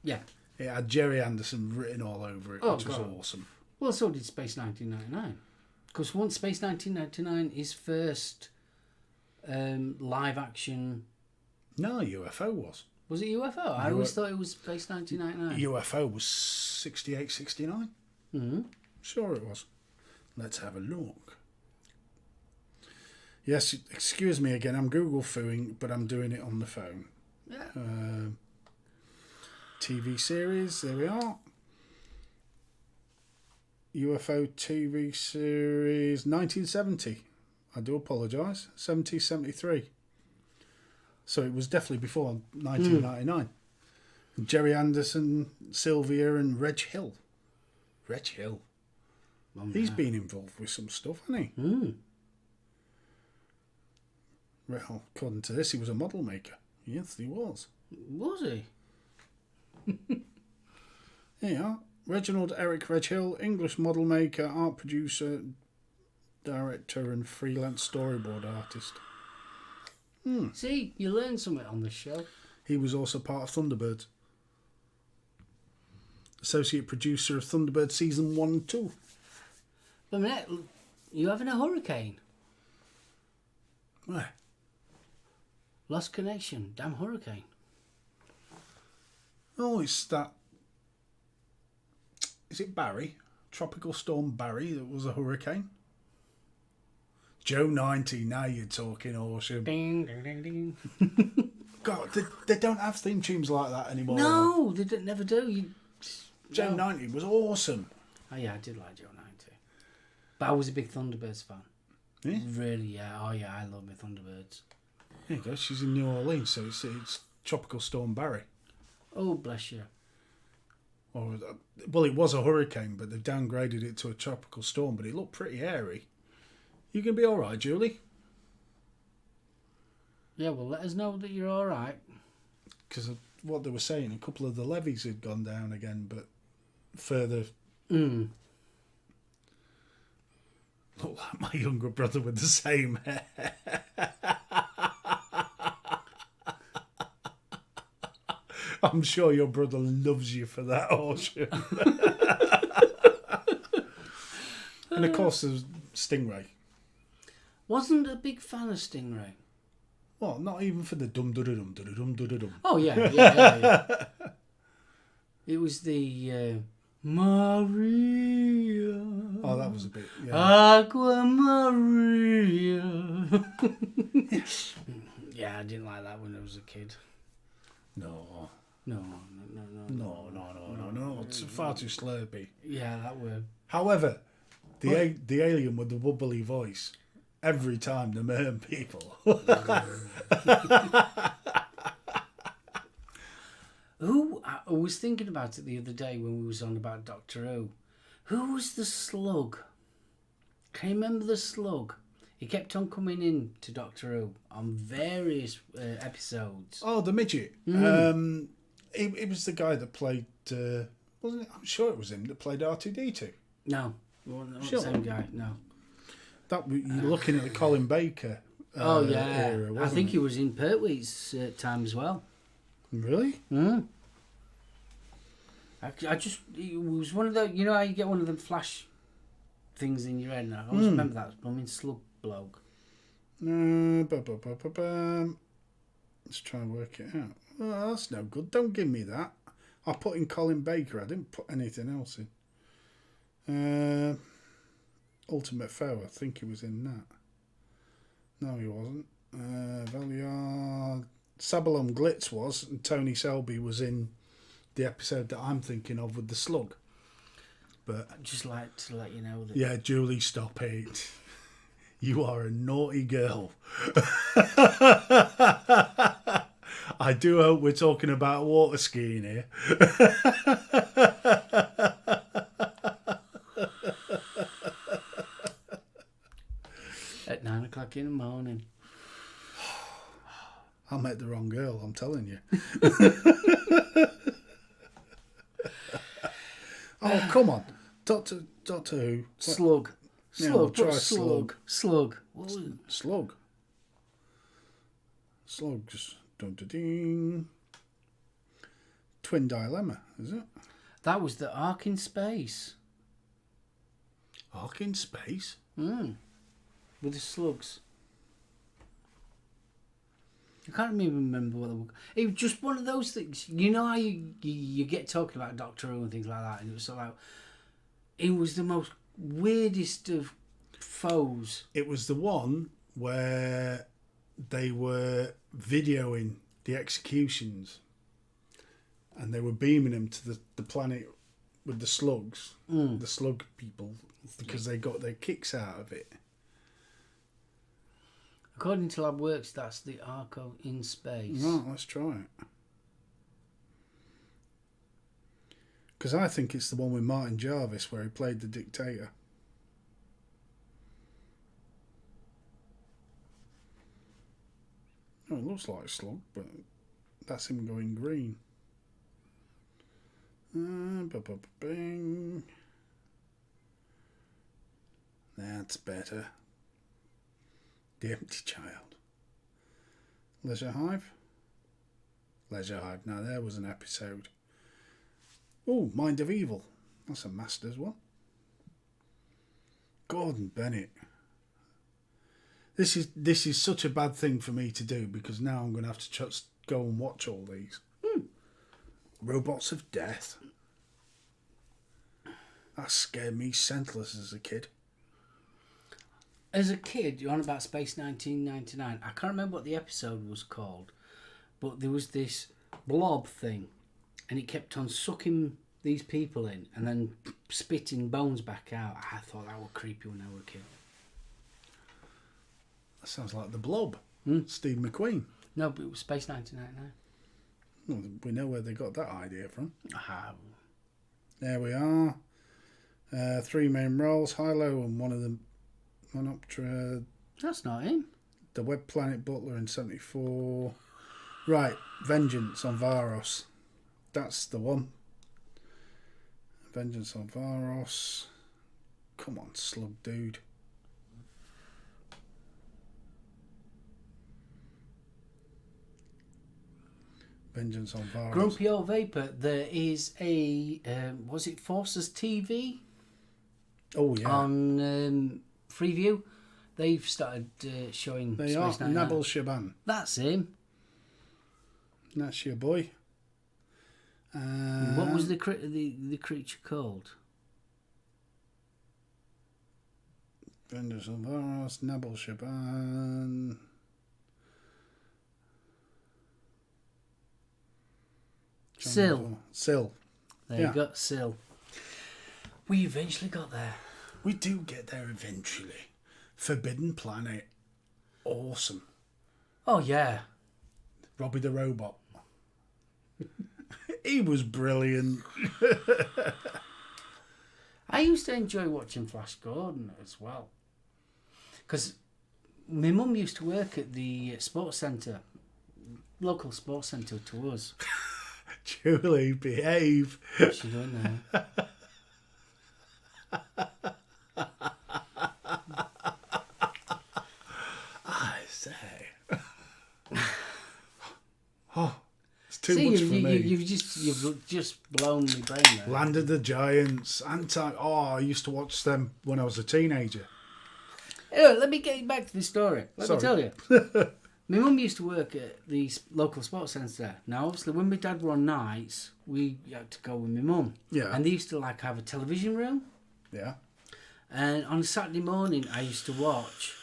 Yeah. It had Jerry Anderson written all over it, which was awesome. Well, so did Space 1999. Because once Space 1999 is first live action... No, UFO was. Was it UFO? I always thought it was Space 1999. UFO was 68, 69. Mm-hmm. Sure it was. Let's have a look. Yes, excuse me again. I'm Google fooing, but I'm doing it on the phone. Yeah. TV series. There we are. UFO TV series 1970. I do apologise. 73. So it was definitely before 1999. Jerry Anderson, Sylvia, and Reg Hill. Reg Hill. He's been involved with some stuff, hasn't he? Mm. Well, according to this, he was a model maker. Yes, he was. Was he? There you are. Reginald Eric Reg Hill, English model maker, art producer, director, and freelance storyboard artist. See, you learn something on this show. He was also part of Thunderbirds. Associate producer of Thunderbird season 1 and 2. But a minute, you having a hurricane? Where? Lost connection. Damn hurricane. Oh, it's that... Is it Barry? Tropical Storm Barry that was a hurricane? Joe 90, now you're talking awesome. Ding, ding, ding, ding. God, they don't have theme tunes like that anymore. No, they never do. Joe 90 was awesome. Oh yeah, I did like Joe 90. But I was a big Thunderbirds fan. Yeah? Really, yeah. Oh yeah, I love my Thunderbirds. There you go, she's in New Orleans, so it's Tropical Storm Barry. Oh, bless you. Well, it was a hurricane, but they've downgraded it to a tropical storm, but it looked pretty airy. You going to be all right, Julie? Yeah, well, let us know that you're all right. Because of what they were saying, a couple of the levees had gone down again, but further... Mm. Look like my younger brother with the same hair. I'm sure your brother loves you for that, Ocean. And of course, there's Stingray. Wasn't a big fan of Stingray. Well, not even for the dum-dum-dum-dum-dum-dum-dum. Oh, yeah. It was the Maria. Oh, that was a bit, yeah. Aqua Maria. Yeah, I didn't like that when I was a kid. No. No. It's far too slurpy. Yeah, that word. However, the alien with the bubbly voice, every time the merman people. Who, I was thinking about it the other day when we was on about Doctor Who. Who was the slug? Can you remember the slug? He kept on coming in to Doctor Who on various episodes. Oh, the midget. It was the guy that played, wasn't it? I'm sure it was him that played R2-D2. No, not Sure. the same guy, no. You're looking at the Colin Baker era, I think he was in Pertwee's time as well. Really? I just, it was one of the, you know how you get one of them flash things in your head, and I always remember that blooming slug bloke. Let's try and work it out. Oh, that's no good. Don't give me that. I put in Colin Baker. I didn't put anything else in. Ultimate Foe. I think he was in that. No, he wasn't. Valiard. Sabalom Glitz was, and Tony Selby was in the episode that I'm thinking of with the slug. But I'd just like to let you know that... Yeah, Julie, stop it. You are a naughty girl. I do hope we're talking about water skiing here. At 9 o'clock in the I met the wrong girl, I'm telling you. Oh, come on. Doctor Who. Slug. Yeah, Slug. we'll Put try slug. Slug. Slug. Slugs. Dun-dun-ding. Twin Dilemma, is it? That was the Ark in Space. Ark in Space? With the slugs. I can't even remember what they were. It was just one of those things. You know how you get talking about Doctor Who and things like that, and it was sort of like, it was the most weirdest of foes. It was the one where they were videoing the executions and they were beaming them to the planet with the slugs, the slug people, because they got their kicks out of it. According to LabWorks, that's the Ark in Space. Right, let's try it. Because I think it's the one with Martin Jarvis where he played the dictator. Oh, it looks like a slug, but that's him going green. Bing. That's better. The Empty Child. Leisure Hive. Leisure Hive. Now there was an episode. Oh, Mind of Evil. That's a Masters one. Gordon Bennett. This is such a bad thing for me to do because now I'm going to have to just go and watch all these. Robots of Death. That scared me senseless as a kid. As a kid, you're on about Space 1999. I can't remember what the episode was called, but there was this blob thing, and it kept on sucking these people in and then spitting bones back out. I thought that was creepy when I was a kid. That sounds like the Blob. Steve McQueen. No, but it was Space 1999. Well, we know where they got that idea from. Aha. There we are. 3 main roles, Hilo and one of them. Monoptera. That's not him. The Web Planet Butler in 74. Right, Vengeance on Varos. That's the one. Vengeance on Varos. Come on, slug dude. Vengeance on Varos. Grumpy Old Vapor. There is a was it Forces TV? Oh yeah. On Freeview, they've started showing. They Space are 99. Nabil Shaban. That's him. That's your boy. What was the creature called? Vengeance on Varos, Nabil Shaban. Syl. There you go, Syl. We eventually got there. We do get there eventually. Forbidden Planet. Awesome. Oh, yeah. Robbie the Robot. He was brilliant. I used to enjoy watching Flash Gordon as well. Because my mum used to work at the sports centre, local sports centre to us. Julie, behave. What's she doing there? I say. Oh, it's too See, much for me. You've just blown my brain there. Land of the Giants. I used to watch them when I was a teenager. Anyway, let me get back to the story. Let me Sorry. tell you. My mum used to work at the local sports centre. Now, obviously, when my dad were on nights, we had to go with my mum. Yeah. And they used to have a television room. Yeah. And on a Saturday morning, I used to watch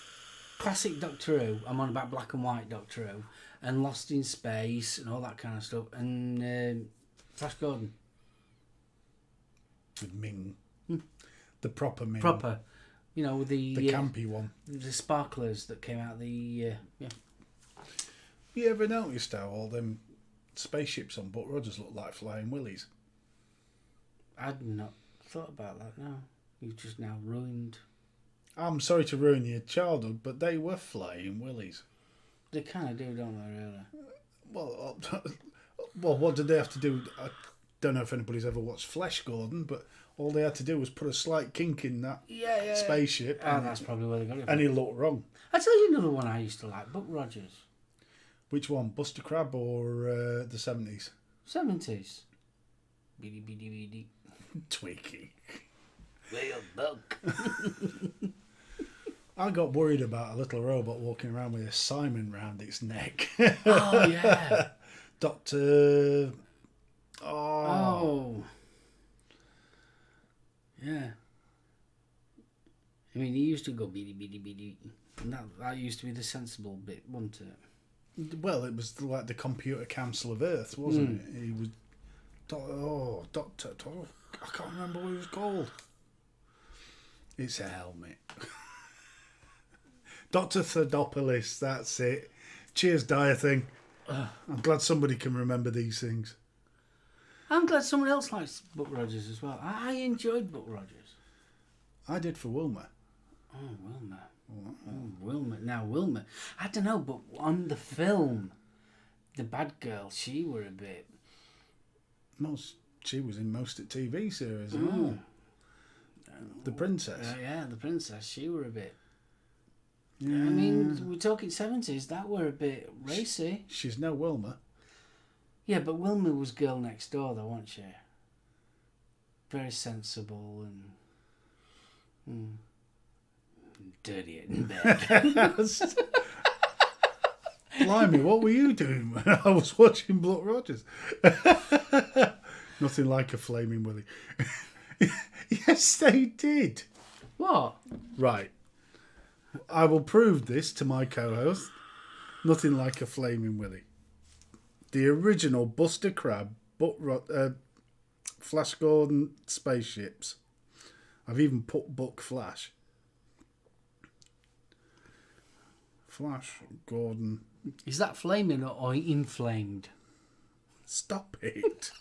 classic Doctor Who. I'm on about black and white Doctor Who. And Lost in Space and all that kind of stuff. And Flash Gordon. With Ming. The proper Ming. Proper. You know, with the campy one. The sparklers that came out yeah. You ever noticed how all them spaceships on Buck Rogers look like flying willies? I'd not thought about that, no. You've just now ruined... I'm sorry to ruin your childhood, but they were flying willies. They kind of do, don't they, really? Well, what did they have to do? I don't know if anybody's ever watched Flesh Gordon, but all they had to do was put a slight kink in that spaceship. Oh, that's probably where they got it from. And he looked wrong. I'll tell you another one I used to like, Buck Rogers. Which one, Buster Crab or the 70s? 70s. Beady, beady, beady. Tweaky. Well, Buck. I got worried about a little robot walking around with a Simon round its neck. Oh, yeah. Doctor... Oh. Yeah. I mean, he used to go beady, beady, beady. And that used to be the sensible bit, wasn't it? Well, it was like the Computer Council of Earth, wasn't it? He was... Doctor... I can't remember what he was called. It's a helmet. Dr. Thedopoulos, that's it. Cheers, Diathing. I'm glad somebody can remember these things. I'm glad someone else likes Buck Rogers as well. I enjoyed Buck Rogers. I did for Wilma. Oh, Wilma. Oh, Wilma. Now, Wilma, I don't know, but on the film, the bad girl, she were a bit... She was in most of the TV series. Oh. The princess. Yeah, the princess, she were a bit... Yeah. I mean, we're talking 70s, that were a bit racy. She's no Wilma. Yeah, but Wilma was girl next door, though, wasn't she? Very sensible and dirty in bed. Blimey, what were you doing when I was watching Buck Rogers? Nothing like a flaming willy. Yes, they did. What? Right. I will prove this to my co-host. Nothing like a flaming willy. The original Buster Crab, Flash Gordon spaceships. I've even put Buck Flash. Flash Gordon. Is that flaming or inflamed? Stop it.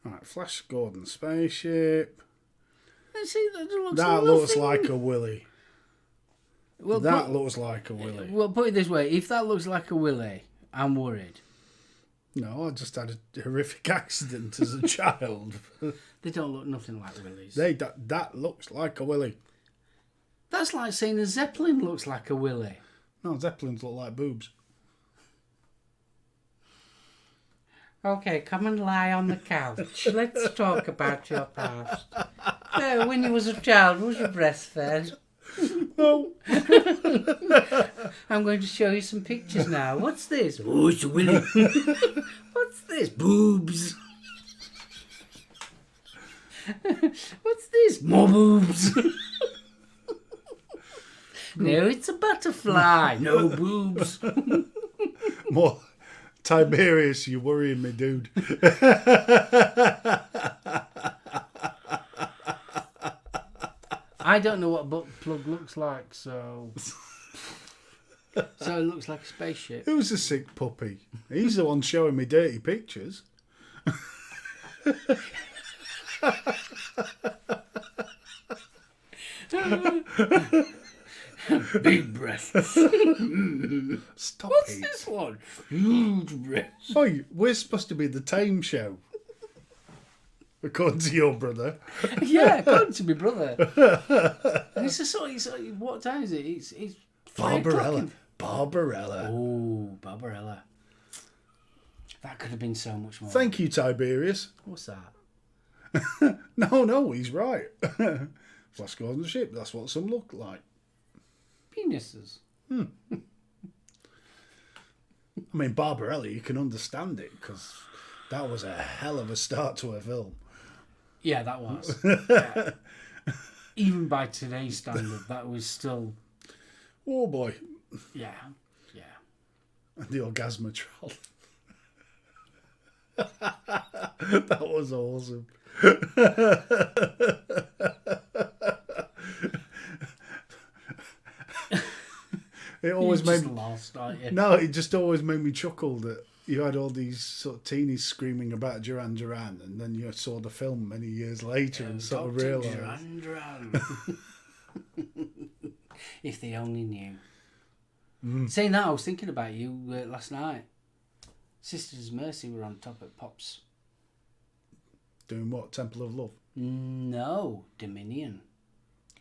Right, Flash Gordon spaceship. See, That looks like a willy. Well, looks like a willy. Well, put it this way: if that looks like a willy, I'm worried. No, I just had a horrific accident as a child. They don't look nothing like willies. That looks like a willy. That's like saying a zeppelin looks like a willy. No, zeppelins look like boobs. Okay, come and lie on the couch. Let's talk about your past. So, when you was a child, was you breastfed? No. I'm going to show you some pictures now. What's this? Oh, it's a willy. What's this? Boobs. What's this? More boobs. No, it's a butterfly. No boobs. More Tiberius, you're worrying me, dude. I don't know what butt plug looks like, so... So it looks like a spaceship. Who's a sick puppy? He's the one showing me dirty pictures. Big breasts. Stop What's it. this one? Huge breasts. Oh, we're supposed to be the tame show. According to your brother. Yeah, according to my brother. And it's what time is it? It's Barbarella. Barbarella. Oh, Barbarella. That could have been so much more. Thank you, Tiberius. What's that? No, he's right. Flash Gordon ship, that's what some look like. Penises. I mean, Barbarella, you can understand it, because that was a hell of a start to a film. Yeah, that was. Yeah. Even by today's standard, that was still... Oh, boy. Yeah. And the Orgasmatron. That was awesome. It always made me lost, aren't you? No, it just always made me chuckle that you had all these sort of teenies screaming about Duran Duran, and then you saw the film many years later and sort of realised. Duran Duran. If they only knew. Saying that, I was thinking about you last night. Sisters of Mercy were on top at Pops. Doing what? Temple of Love? No, Dominion.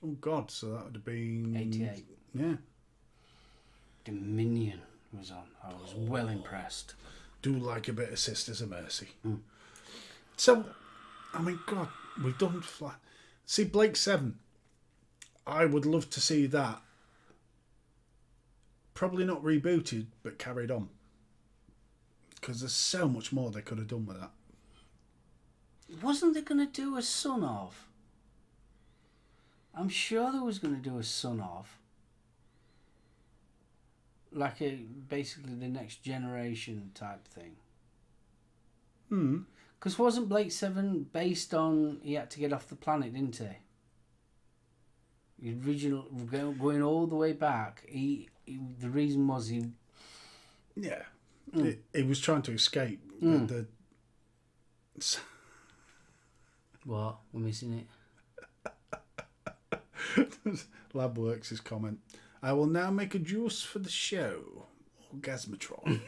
Oh, God. So that would have been... 88. Yeah. Dominion was on. I was well impressed. Do like a bit of Sisters of Mercy. So, I mean, God, we've done... See, Blake 7. I would love to see that. Probably not rebooted, but carried on. Because there's so much more they could have done with that. Wasn't they going to do a son of? I'm sure they was going to do a son of. Like basically the next generation type thing. Because wasn't Blake 7 based on he had to get off the planet, didn't he? The original, going all the way back, the reason was he... Yeah. He was trying to escape. But What? We're missing it. Labworks' comment. I will now make a juice for the show. Orgasmatron.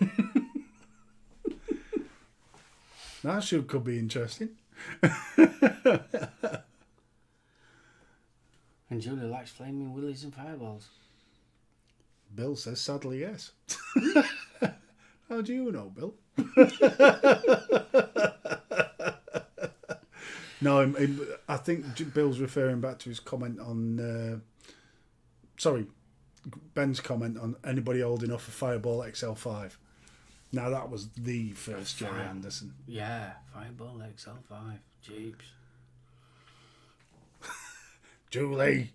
That could be interesting. And Julia likes flaming willies and fireballs. Bill says sadly yes. How do you know, Bill? No, I think Bill's referring back to his comment on... Ben's comment on anybody old enough for Fireball XL5. Now that was the first Jerry Anderson. Yeah, Fireball XL5. Jeeps. Julie.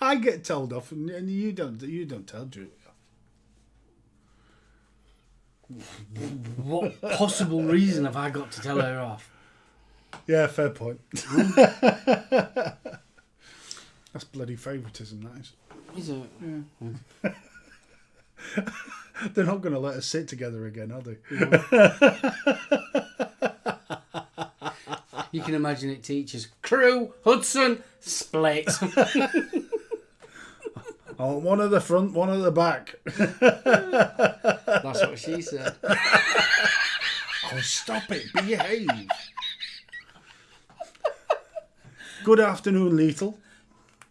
I get told off, and you don't tell Julie off. What possible reason have I got to tell her off? Yeah, fair point. That's bloody favouritism, that is. Is it? Yeah. They're not going to let us sit together again, are they? You can imagine it, teachers. Crew, Hudson, split. Oh, one at the front, one at the back. That's what she said. Oh, stop it. Behave. Good afternoon, Lethal.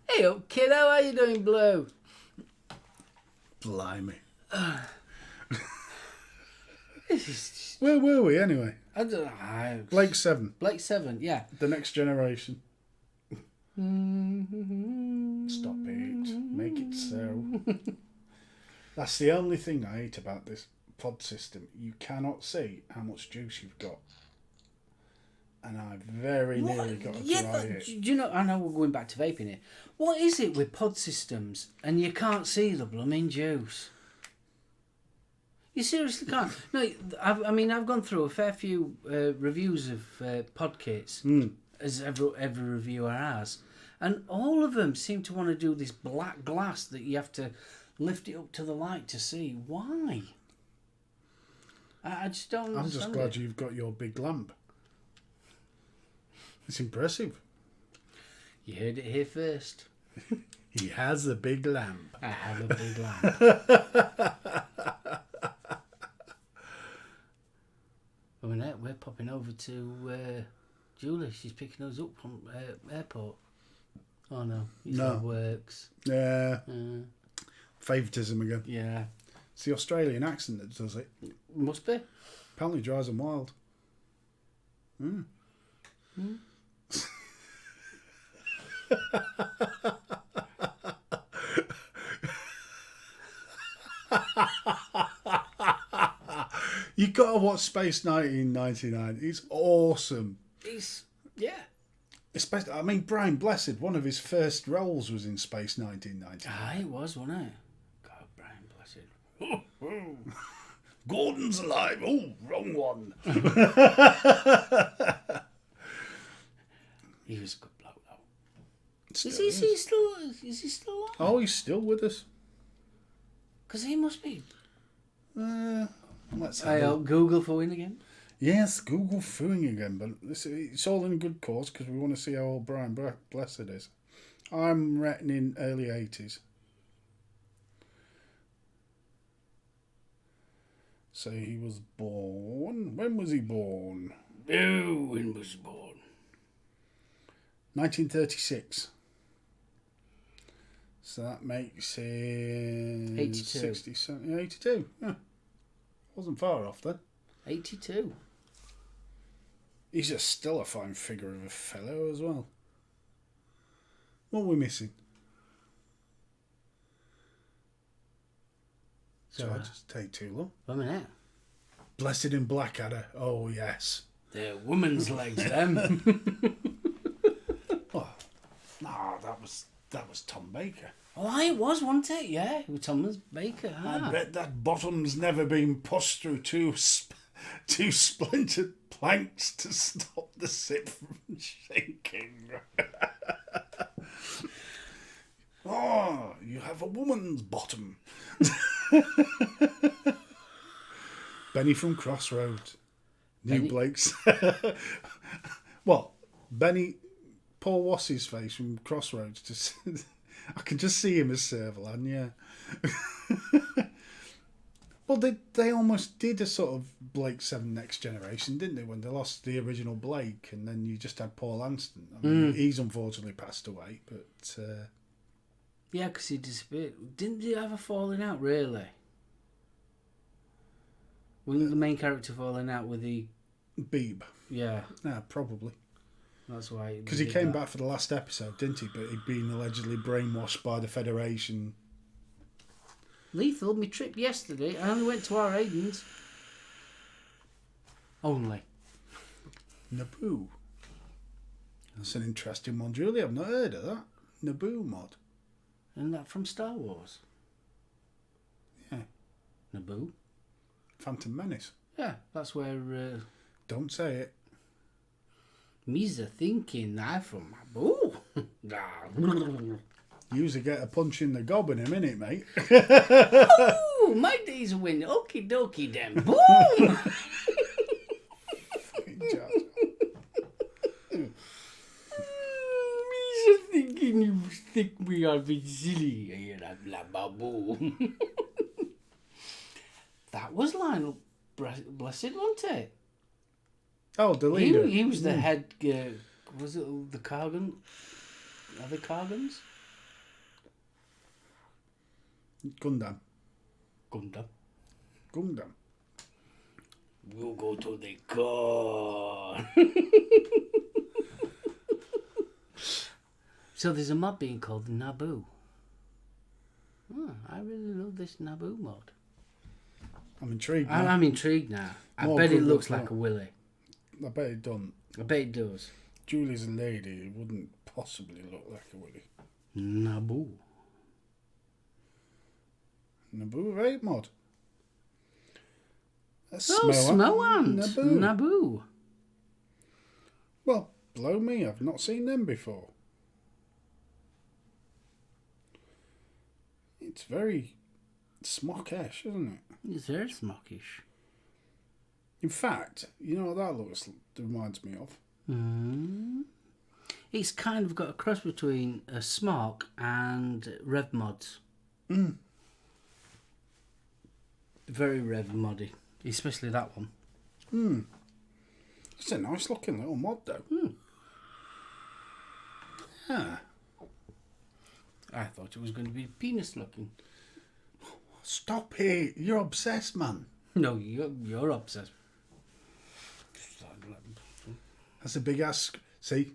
Hey up, kid, how are you doing, Blue? Blimey. This is... Where were we, anyway? I don't know. Blake 7. Blake 7, yeah. The next generation. Stop it. Make it so. That's the only thing I hate about this pod system. You cannot see how much juice you've got. And I very nearly got to try it. Do you know, I know we're going back to vaping here. What is it with pod systems and you can't see the blooming juice? You seriously can't. No, I've gone through a fair few reviews of pod kits, as every reviewer has, and all of them seem to want to do this black glass that you have to lift it up to the light to see. Why? I just don't understand. I'm just glad you've got your big lamp. It's impressive. You heard it here first. He has a big lamp. I have a big lamp. We're popping over to Julie. She's picking us up from airport. Oh no, it works. Yeah. Favoritism again. Yeah. It's the Australian accent that does it. Must be. Apparently drives them wild. You gotta watch Space 1999. It's awesome. Yeah. Especially, I mean, Brian Blessed, one of his first roles was in Space 1999. Ah, it was, wasn't it? God, Brian Blessed. Gordon's alive. Oh, wrong one. He was a good bloke, though. Still Is he still alive? Oh, he's still with us. Because he must be. Let's I have a Google for him again. Yes, Google fooing again, but it's all in a good cause because we want to see how old Brian Blessed is. I'm reckoning early 80s. So he was born. When was he born? Oh, when was he born? 1936. So that makes it 82. 60, 82. Yeah. Wasn't far off then. 82. He's still a fine figure of a fellow as well. What are we missing? So I just take too long. 1 minute. Blessed in Blackadder. Oh yes. They're woman's legs, them. Oh, no, that was Tom Baker. Oh, it was, wasn't it? Yeah, it was Thomas Baker. I bet that bottom's never been pushed through two splintered planks to stop the sip from shaking. Oh, you have a woman's bottom. Benny from Crossroads. New Blake's. What? Benny, Paul Wass's face from Crossroads. Just, I can just see him as Servalan, yeah. Well, they almost did a sort of Blake 7 Next Generation, didn't they? When they lost the original Blake, and then you just had Paul Anston. I mean, he's unfortunately passed away, but yeah, because he disappeared. Didn't they have a falling out, really? Wasn't the main character falling out with the... Beeb. Yeah, Yeah, probably. that's why. Because he came back for the last episode, didn't he? But he'd been allegedly brainwashed by the Federation. Lethal, my trip yesterday, I only went to our Aiden's. Only. Naboo. That's an interesting one, Julie. I've not heard of that. Naboo mod. Isn't that from Star Wars? Yeah. Naboo? Phantom Menace. Yeah, that's where... Don't say it. me's a thinking that from Naboo. You usually get a punch in the gob in a minute, mate. Oh, my days are winning. Okie dokie then. Boom! me's a thinking you think we are being silly. Blah. That was Lionel Blessed, wasn't it? Oh, the leader. He was the head. Was it the Kargan? Are they Kargans? Gundam. Gundam. We'll go to the car. So there's a mod being called Naboo. Oh, I really love this Naboo mod. I'm intrigued now. I'm intrigued now. I More bet it good looks luck like a willy. I bet it don't. I bet it does. Julie's a lady. It wouldn't possibly look like a willy. Naboo. Naboo vape mod. Oh, Smoant. Naboo. Well, blow me. I've not seen them before. It's very smockish, isn't it? It's very smockish. In fact, you know what that reminds me of? It's kind of got a cross between a smock and Rev mods. Very Rev moddy, especially that one. It's a nice looking little mod, though. Yeah. I thought it was going to be penis looking. Stop it. You're obsessed, man. No, you're obsessed. That's a big ass. See?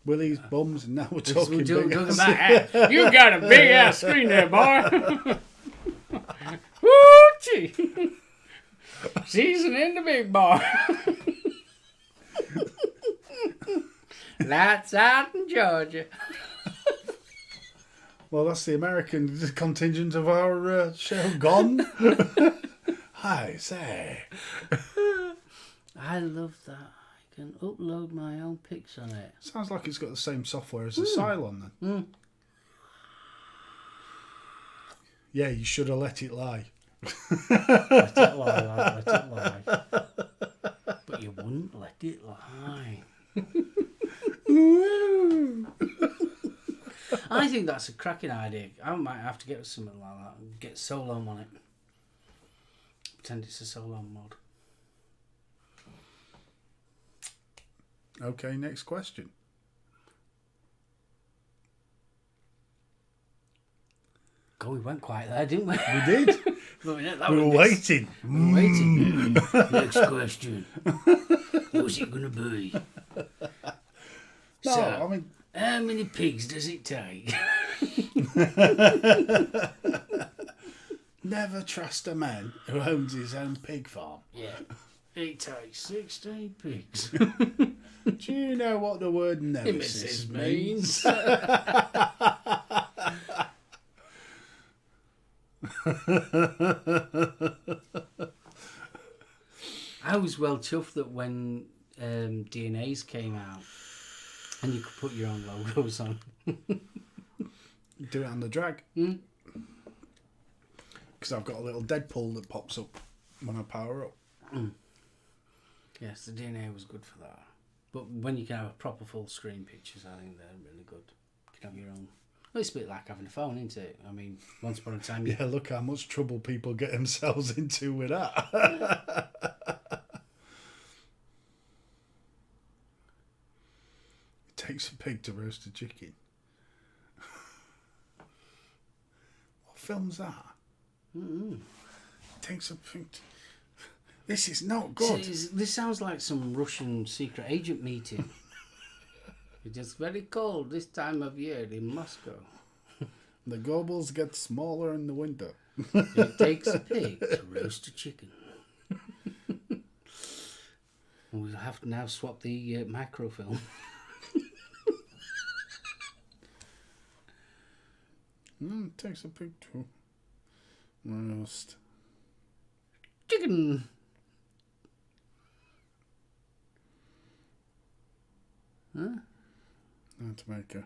Willie's bums, and now we're talking big ass. About, you got a big ass screen there, boy. Woo-chee. Seasoning the big boy. Lights out in Georgia. Well, that's the American contingent of our show gone. Hi, say. I love that. I can upload my own pics on it. Sounds like it's got the same software as the Cylon, then. Yeah, you should have let it lie. Let it lie. wouldn't let it lie. I think that's a cracking idea. I might have to get something like that and get SoulOhm on it. Pretend it's a SoulOhm mod. Okay, next question. God, we went quiet there, didn't we? We did. we We were waiting. waiting. Next question. What's it going to be? No, So, I mean, how many pigs does it take? never trust a man who owns his own pig farm. Yeah. It takes 16 pigs. Do you know what the word nemesis means? I was well chuffed that when DNAs came out and you could put your own logos on. Do it on the drag. Because I've got a little Deadpool that pops up when I power up. Yes, the DNA was good for that. But when you can have a proper full screen pictures, I think they're really good. You can have your own. Well, it's a bit like having a phone, isn't it? I mean, once upon a time... Yeah, look how much trouble people get themselves into with that. It takes a pig to roast a chicken. What film's that? It takes a pig to... This is not good. This sounds like some Russian secret agent meeting. It is very cold this time of year in Moscow. The goblins get smaller in the winter. It takes a pig to roast a chicken. We'll have to now swap the microfilm. It takes a pig to roast Chicken! Huh? how to make a...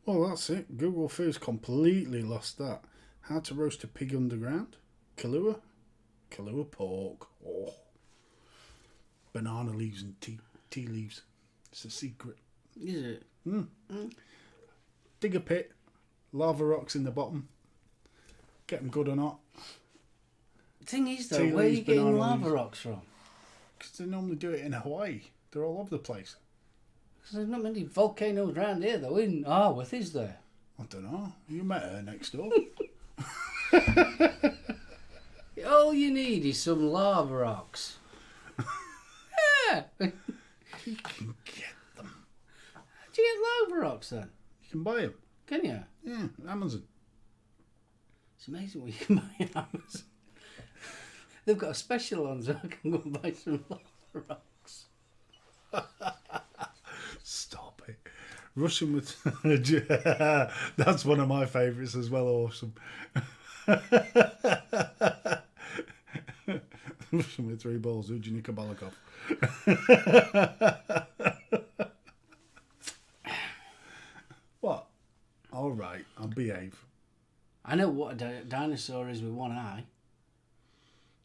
Well, that's it. Google Foods completely lost that. How to roast a pig underground. Kahlua. Kahlua pork. Oh. Banana leaves and tea leaves. It's a secret. Is it? Dig a pit. Lava rocks in the bottom. Get them good or not. The thing is, though, Tea where are you leaves, getting banana lava leaves. rocks from? Because they normally do it in Hawaii. They're all over the place. 'Cause there's not many volcanoes around here, though. In Arworth, is there? I don't know. You met her next door. All you need is some lava rocks. Yeah. You can get them. How'd you get lava rocks then? You can buy them. Can you? Yeah, Amazon. It's amazing what you can buy on Amazon. They've got a special on, so I can go and buy some lava rocks. Stop it. Russian with... That's one of my favourites as well, awesome. Russian with 3 balls, Eugenie Kabalikov. What? All right, I'll behave. I know what a dinosaur is with one eye.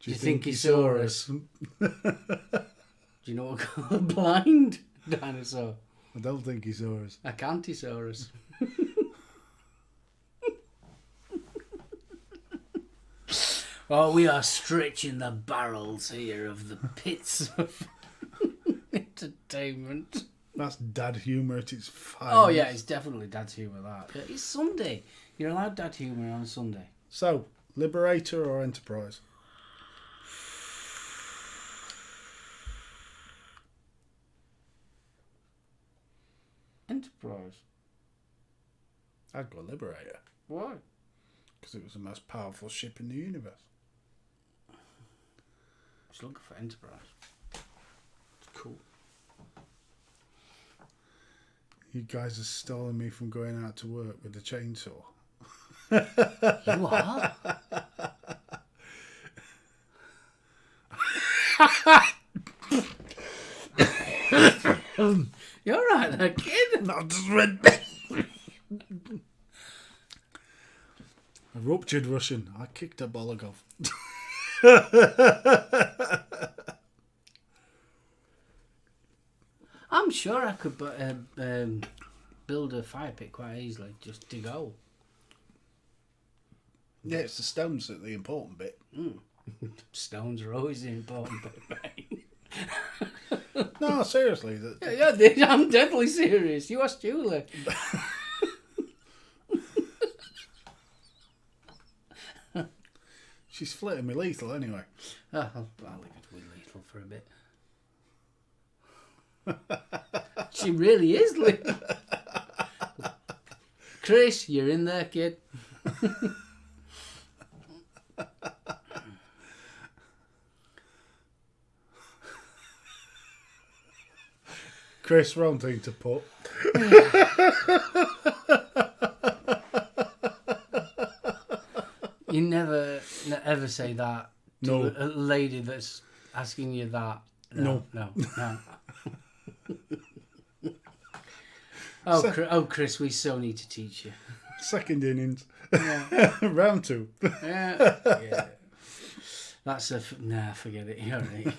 Do you think he he saw saw us? Do you know what we call a blind dinosaur? I don't think he saw us. A Cantisaurus. Oh, we are stretching the barrels here of the pits of entertainment. That's dad humour at its finest. Oh yeah, it's definitely dad's humour, that. Yeah, it's Sunday. You're allowed dad humour on a Sunday. So, Liberator or Enterprise? Enterprise. I'd go Liberator. Why? Because it was the most powerful ship in the universe. Just looking for Enterprise. It's cool. You guys are stalling me from going out to work with a chainsaw. You are? You're right there, kid. I just read... A ruptured Russian. I kicked a Bologov. I'm sure I could build a fire pit quite easily. Just dig a hole. Yeah, it's the stones that are the important bit. Stones are always the important bit, mate. No, seriously. Yeah, I'm deadly serious. You ask Julie. She's flirting me lethal anyway. Oh, I'll leave it with lethal for a bit. She really is lethal. Chris, you're in there, kid. Chris, wrong thing to put. You never ever say that to No. a lady that's asking you that. No. Chris, we so need to teach you. Second innings. Yeah. Round 2. Yeah. That's forget it. You're right.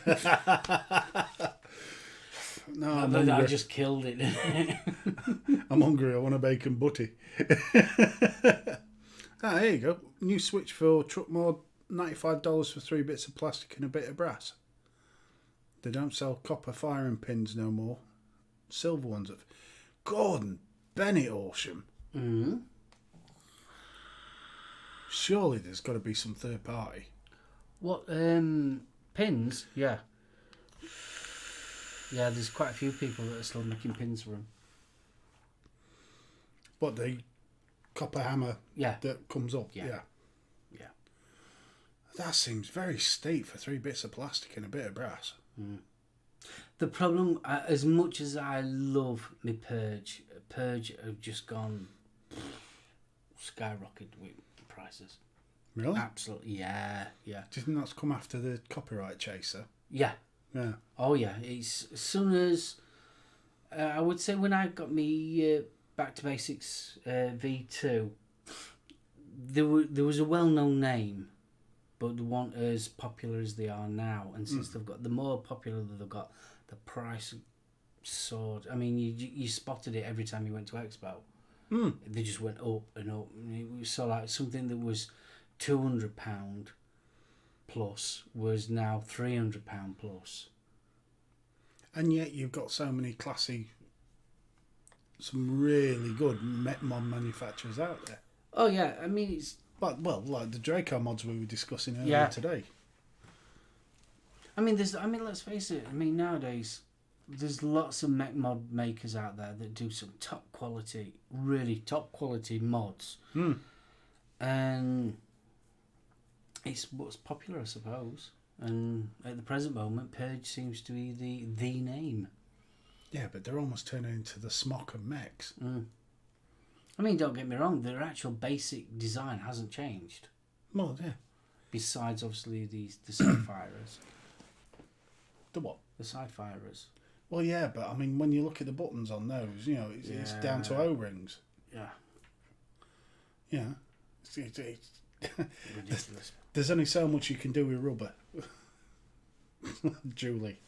No, I'm hungry. I just killed it. I'm hungry. I want a bacon butty. There you go. New switch for truck mod. $95 for 3 bits of plastic and a bit of brass. They don't sell copper firing pins no more. Silver ones. Gordon Bennett Horsham. Mm-hmm. Surely there's got to be some third party. What pins? Yeah. Yeah, there's quite a few people that are still making pins for them. What, the copper hammer Yeah. that comes up? Yeah. That seems very steep for 3 bits of plastic and a bit of brass. Mm. The problem, as much as I love my Purge have just gone skyrocketed with prices. Really? Absolutely, yeah. Do you think that's come after the copyright chaser? Yeah. Yeah. Oh yeah, it's as soon as I would say when I got me Back to Basics V2, there was a well-known name, but they weren't as popular as they are now. And since they've got the more popular that they've got, the price soared. I mean, you spotted it every time you went to Expo. They just went up and up. And it was so like something that was £200 plus was now £300 plus. And yet you've got so many classy, some really good mod manufacturers out there. Oh yeah, I mean it's like the Draco mods we were discussing earlier today. I mean let's face it. I mean nowadays there's lots of mech mod makers out there that do some top quality, really top quality mods. And it's what's popular, I suppose. And at the present moment, Purge seems to be the name. Yeah, but they're almost turning into the smock of mechs. I mean, don't get me wrong, their actual basic design hasn't changed. Well, yeah. Besides, obviously, the side-firers. The what? The side-firers. Well, yeah, but I mean, when you look at the buttons on those, you know, it's down to O-rings. Yeah. Yeah. It's Ridiculous. There's only so much you can do with rubber. Julie.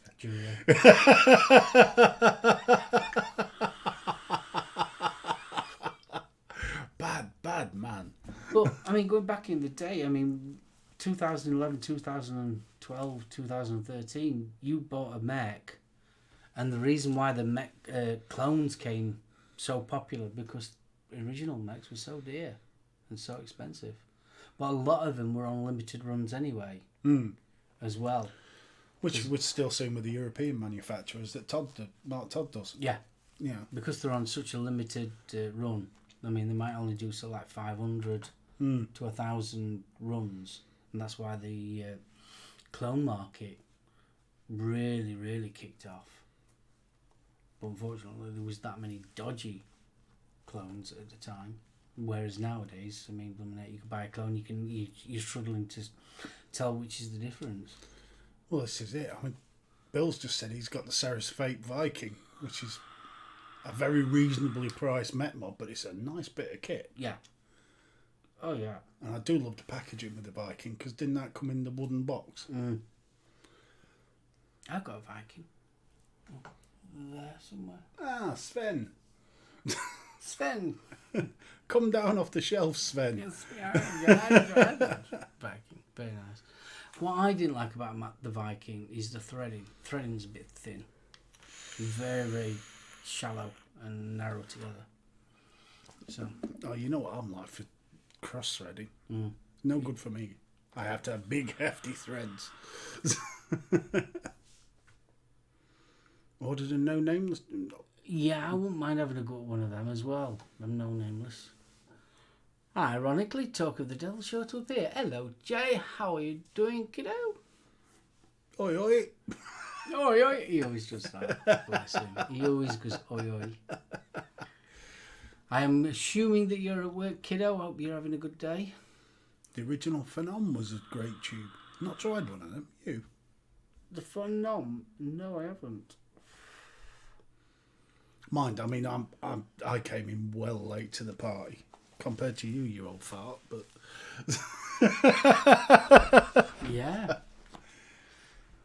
Bad man. But, I mean, going back in the day, I mean, 2011, 2012, 2013, you bought a mech, and the reason why the mech clones came so popular because original mechs were so dear and so expensive. But a lot of them were on limited runs anyway, as well. Which would still seen with the European manufacturers that Mark Todd does. Yeah. Yeah. Because they're on such a limited run. I mean, they might only do so like 500 to 1,000 runs. And that's why the clone market really, really kicked off. But unfortunately, there was that many dodgy clones at the time. Whereas nowadays, I mean, you can buy a clone, you're struggling to tell which is the difference. Well, this is it. I mean, Bill's just said he's got the Ceres Fate Viking, which is a very reasonably priced mech mod, but it's a nice bit of kit. Yeah. Oh, yeah. And I do love the packaging with the Viking, because didn't that come in the wooden box? I've got a Viking. there somewhere. Ah, Sven. Sven. Come down off the shelf, Sven. Yes, yeah. Viking, very nice. What I didn't like about the Viking is the threading. Threading's a bit thin. Very, very shallow and narrow together. So. Oh, you know what I'm like for cross-threading? No good for me. I have to have big, hefty threads. Ordered a no nameless. Yeah, I wouldn't mind having a go at one of them as well. I'm no nameless. Ironically, Talk of the Devil show to appear. Hello, Jay. How are you doing, kiddo? Oi, oi. Oi, oi. He always does that. Bless him. He always goes, oi, oi. I am assuming that you're at work, kiddo. I hope you're having a good day. The original Phenom was a great tube. Not tried one of them. You? The Phenom? No, I haven't. Mind, I mean, I came in well late to the party compared to you, you old fart. But yeah,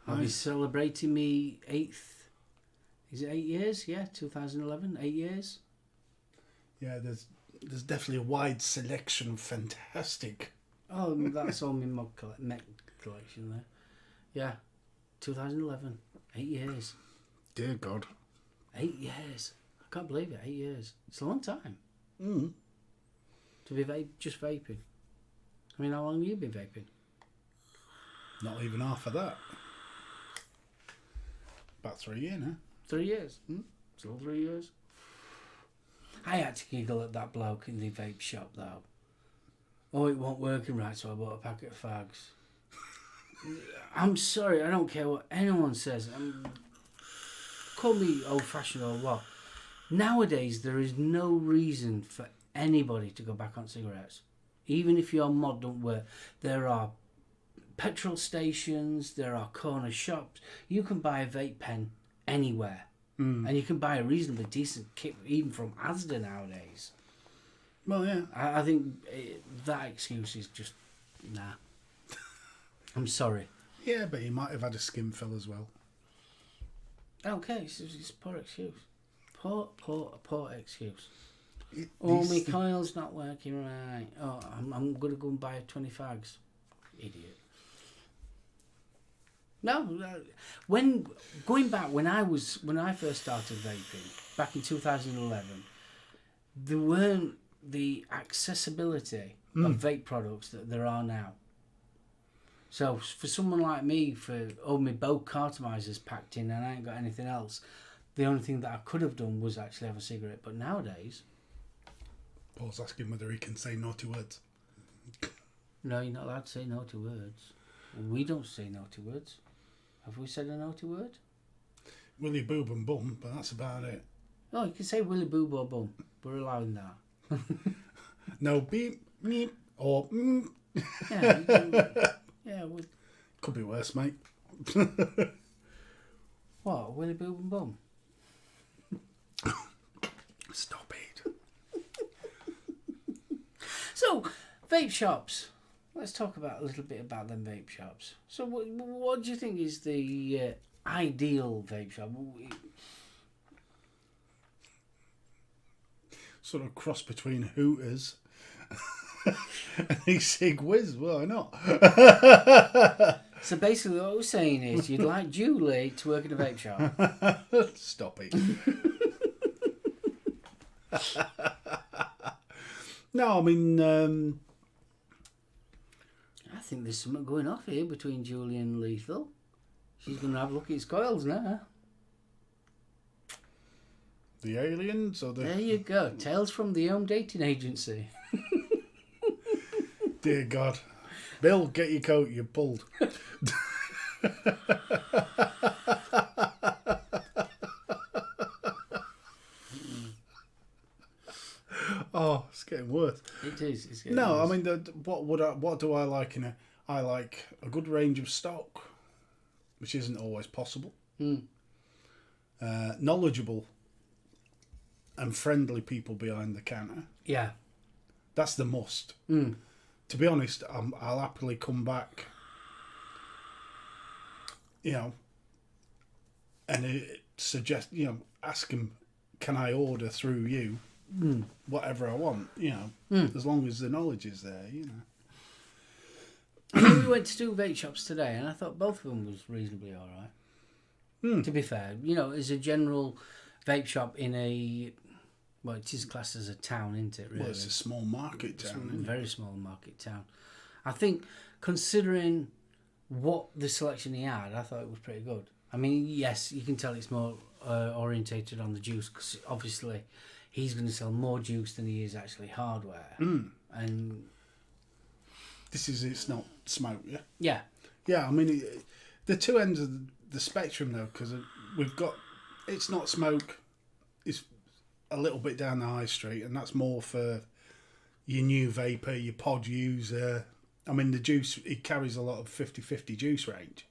I'll be celebrating me 8th. Is it 8 years? Yeah, 2011. 8 years. Yeah, there's definitely a wide selection of fantastic. Oh, that's all my mech collection there. Yeah, 2011. 8 years. Dear God. 8 years. I can't believe it. 8 years. It's a long time. To be just vaping. I mean, how long have you been vaping? Not even half of that. About 3 years now. 3 years. Still 3 years. I had to giggle at that bloke in the vape shop though. Oh, it wasn't working right, so I bought a packet of fags. I'm sorry, I don't care what anyone says. Call me old-fashioned or what. Nowadays, there is no reason for anybody to go back on cigarettes. Even if your mod don't work, there are petrol stations, there are corner shops. You can buy a vape pen anywhere. And you can buy a reasonably decent kit even from Asda nowadays. Well, yeah. I think that excuse is just, nah. I'm sorry. Yeah, but you might have had a skim fill as well. Okay, it's a poor excuse. Poor excuse. My coil's not working right. Oh, I'm going to go and buy 20 fags. Idiot. No, when I first started vaping back in 2011, there weren't the accessibility of vape products that there are now. So for someone like me, my both cartomizers packed in and I ain't got anything else, the only thing that I could have done was actually have a cigarette. But nowadays, Paul's asking whether he can say naughty words. no, you're not allowed to say naughty words. We don't say naughty words. Have we said a naughty word? Willy boob and bum, but that's about it. Oh, you can say willy boob or bum. We're allowing that. No beep, meep, or Yeah, you can, yeah. Could be worse, mate. What? Willy boob and bum? Stop it. So, vape shops. Let's talk a little bit about them vape shops. So, what do you think is the ideal vape shop? Sort of cross between Hooters and e-cig whiz. Why not? So basically, what we're saying is, you'd like Julie to work in a vape shop. Stop it. No, I mean. I think there's something going off here between Julie and Lethal. She's going to have a look at his coils now. The aliens or the... There you go. Tales from the Home Dating Agency. Dear God. Bill, get your coat, you're pulled. Oh, it's getting worse. It is. It's getting No, worse. I mean, what do I like in it? I like a good range of stock, which isn't always possible. Knowledgeable and friendly people behind the counter. Yeah. That's the must. To be honest, I'll happily come back, you know, and suggest, ask them, can I order through you whatever I want, as long as the knowledge is there, I know we went to two vape shops today, and I thought both of them was reasonably all right. To be fair, as a general vape shop in a, well, it is classed as a town, isn't it, really? Well, it's a small market town, isn't it? Very small market town. I think, considering what the selection he had, I thought it was pretty good. I mean, yes, you can tell it's more orientated on the juice, because obviously he's going to sell more juice than he is actually hardware. And it's not smoke, yeah? yeah. Yeah, I mean, the two ends of the spectrum, though, because we've got, it's not smoke, it's a little bit down the high street, and that's more for your new vapor, your pod user. I mean, the juice, it carries a lot of 50/50 juice range.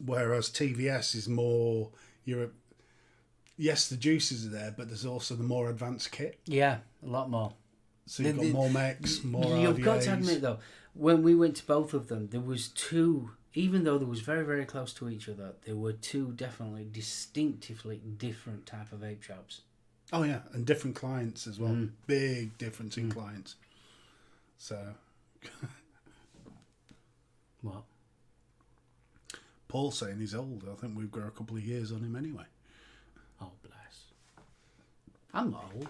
Whereas TVS is more, yes, the juices are there, but there's also the more advanced kit. Yeah, a lot more. So you've got more mechs, more You've RVAs. got to admit, though, when we went to both of them, there was two, even though they was very, very close to each other, there were two definitely distinctively different type of vape shops. Oh, yeah, and different clients as well. Big difference in clients. So... What? Paul's saying he's old. I think we've got a couple of years on him anyway. Oh, bless. I'm not old.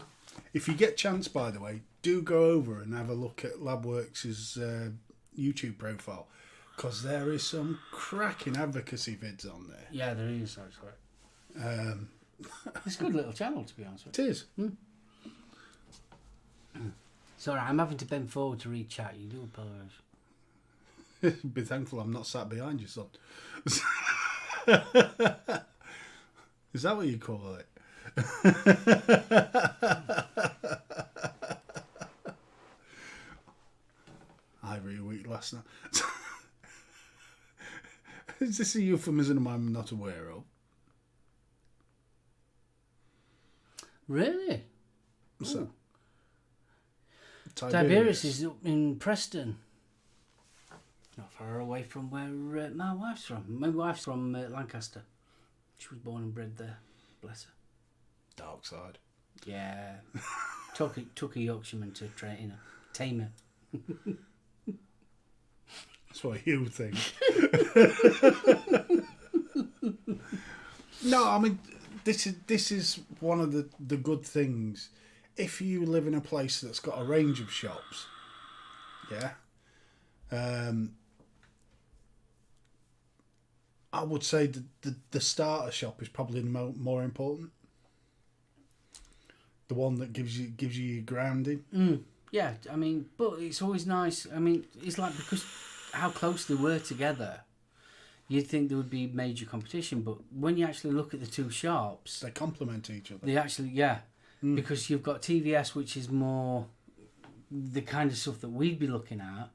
If you get chance, by the way, do go over and have a look at Labworks' YouTube profile, because there is some cracking advocacy vids on there. Yeah, there is, actually. It's a good little channel, to be honest with It is. Sorry, I'm having to bend forward to read chat. You do apologise. Be thankful I'm not sat behind you, son. Is that what you call it? Ivory week last night. Is this a euphemism I'm not aware of? Really? So, Tiberius is up in Preston. Not far away from where my wife's from. My wife's from Lancaster. She was born and bred there. Bless her. Dark side. Yeah. took a Yorkshireman to tame her. That's what you think. No, I mean, this is one of the good things. If you live in a place that's got a range of shops, yeah, I would say the starter shop is probably more important. The one that gives you your grounding. Yeah, I mean, but it's always nice. I mean, it's like, because how close they were together, you'd think there would be major competition, but when you actually look at the two shops, They complement each other. they actually, because you've got TVS, which is more the kind of stuff that we'd be looking at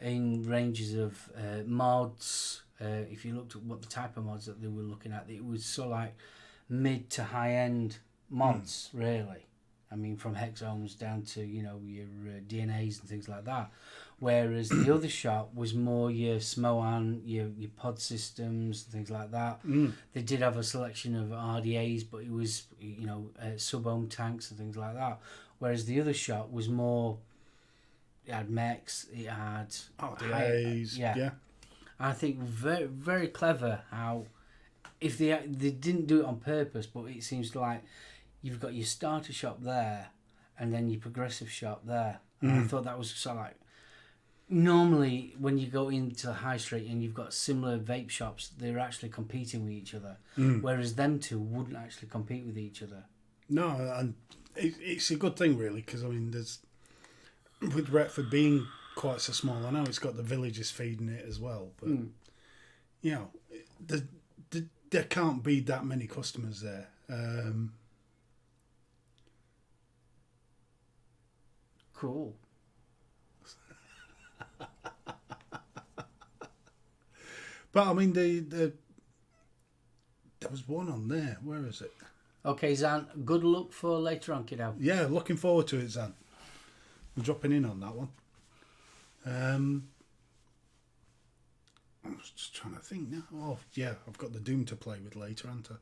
in ranges of mods. If you looked at what the type of mods that they were looking at, it was sort of like mid to high end mods, really. I mean, from hexomes down to, your DNAs and things like that. Whereas the other shop was more your SMOAN, your pod systems, things like that. They did have a selection of RDAs, but it was, SoulOhm tanks and things like that. Whereas the other shop was more, it had mechs, it had... RDAs, yeah. I think very, very clever how, if they didn't do it on purpose, but it seems like you've got your starter shop there and then your progressive shop there. And I thought that was sort of like, normally when you go into the high street and you've got similar vape shops, they're actually competing with each other. Whereas them two wouldn't actually compete with each other. No, and it's a good thing, really, because, I mean, there's, with Retford being quite so small, I know it's got the villages feeding it as well, but, there can't be that many customers there. Cool. But I mean, there was one on there. Where is it? Okay, Zan, good luck for later on, kiddo. Yeah, looking forward to it, Zan. I'm dropping in on that one. I'm just trying to think now. Oh, yeah, I've got the Doom to play with later, haven't I?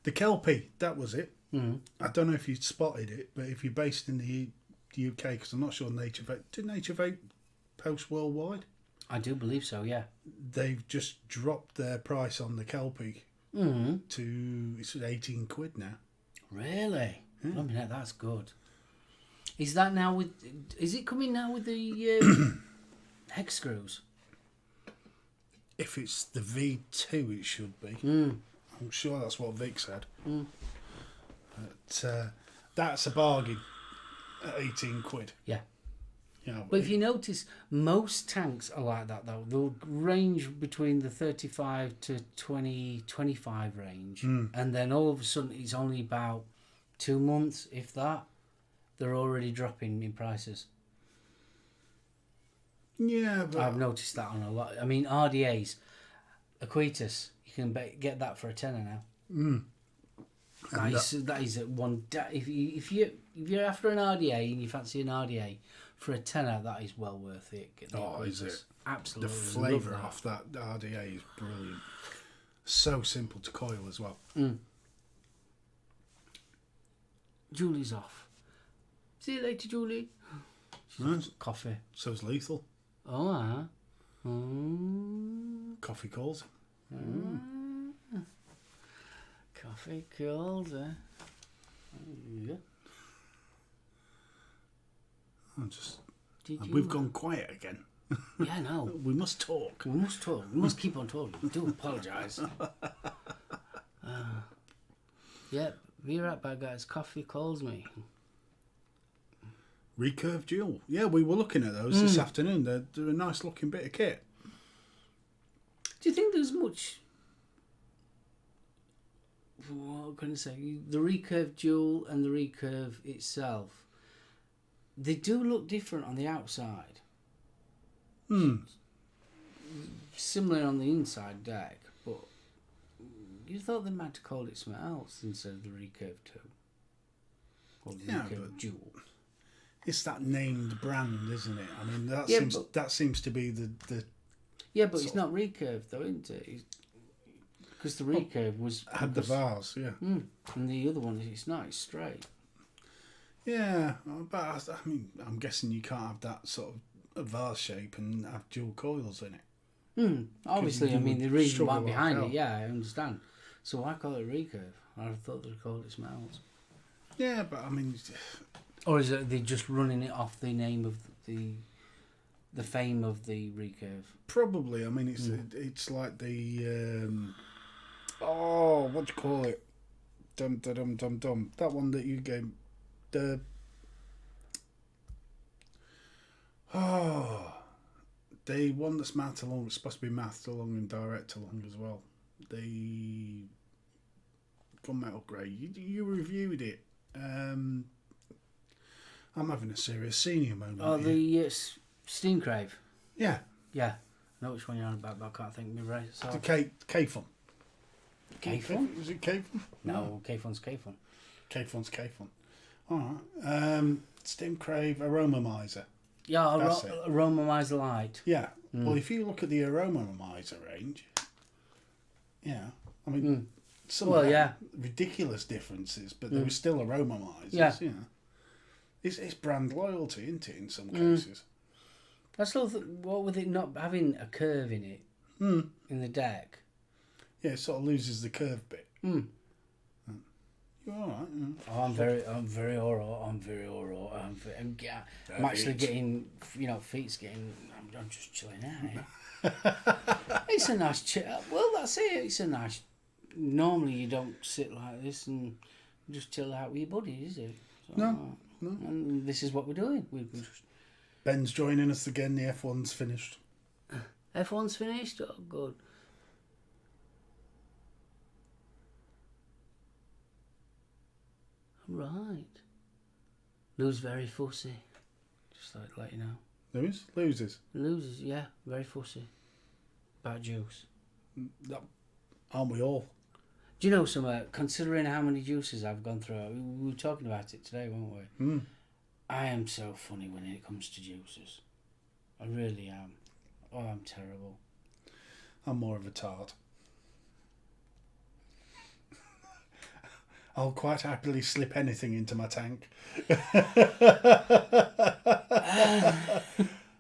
The Kelpie, that was it. I don't know if you spotted it, but if you're based in the UK, because I'm not sure Nature Vape... Did Nature Vape post worldwide? I do believe so, yeah. They've just dropped their price on the Kelpie to... It's 18 quid now. Really? Yeah. I mean, that's good. Is that now with... Is it coming now with the hex screws? If it's the V2, it should be. I'm sure that's what Vic said. But that's a bargain at 18 quid. Yeah. Yeah, but if you notice, most tanks are like that, though. They'll range between the 35 to 20, 25 range. And then all of a sudden, it's only about 2 months, if that, they're already dropping in prices. Yeah, but... I've noticed that on a lot. I mean, RDAs, Aquitas, you can get that for a tenner now. That is at one. If you're after an RDA and you fancy an RDA for a tenner, that is well worth it. Get the Aquitas. Is it? Absolutely. The flavour off that RDA is brilliant. So simple to coil as well. Julie's off. See you later, Julie. Coffee. So's Lethal. Oh, Coffee calls. Coffee calls. Yeah. We've gone quiet again. Yeah, I know. We must talk. We must talk. We must keep on talking. I do apologise. Yep. Be right back, guys. Coffee calls me. Recurve dual. Yeah, we were looking at those this afternoon. They're a nice looking bit of kit. Do you think there's much... What can I say? The Recurve dual and the Recurve itself, they do look different on the outside. Similar on the inside deck, but you thought they might have called it something else instead of the Recurve 2. Or the Recurve dual. It's that named brand, isn't it? I mean, that seems to be the yeah, but it's not Recurve though, isn't it? Because the Recurve had the vase, yeah. And the other one, it's not. It's straight. Yeah, but I mean, I'm guessing you can't have that sort of vase shape and have dual coils in it. Obviously, I mean, the reason why behind it, yeah, I understand. So why call it Recurve? I thought they'd call it something else. Yeah, but I mean... Or is it they just running it off the name of the fame of the Recurve? Probably. I mean, it's like the what do you call it? Dum. That one that you gave the the one that's math along. It's supposed to be math along and direct along as well. The gunmetal grey. You reviewed it. I'm having a serious senior moment. Oh, the Steam Crave. Yeah. Yeah. I know which one you're on about, but I can't think of me right. So. The K-Fun. K-Fun? Is it K-Fun? No, K-Fun's K-Fun. K-Fun's K-Fun. All right. Steam Crave Aromamizer. Yeah, Aromamizer Light. Yeah. Well, if you look at the Aromamizer range, yeah, I mean, some ridiculous differences, but there were still Aromamizers. Yeah. You know. It's brand loyalty, isn't it, in some cases? I still what with it not having a curve in it, in the deck. Yeah, it sort of loses the curve bit. You're all right. Oh, I'm very alright. I'm actually getting, feet's getting. I'm just chilling out. It's a nice chill. Well, that's it. It's a nice. Normally, you don't sit like this and just chill out with your buddies, is it? So, No. And this is what we're doing. Ben's joining us again. The F1's finished. F1's finished? Oh, good. Right. Lou's very fussy. Just like to let you know. Lewis? Loses? Loses, yeah. Very fussy. About juice. Aren't we all? Do you know, Summer, considering how many juices I've gone through, we were talking about it today, weren't we? I am so funny when it comes to juices. I really am. Oh, I'm terrible. I'm more of a tart. I'll quite happily slip anything into my tank.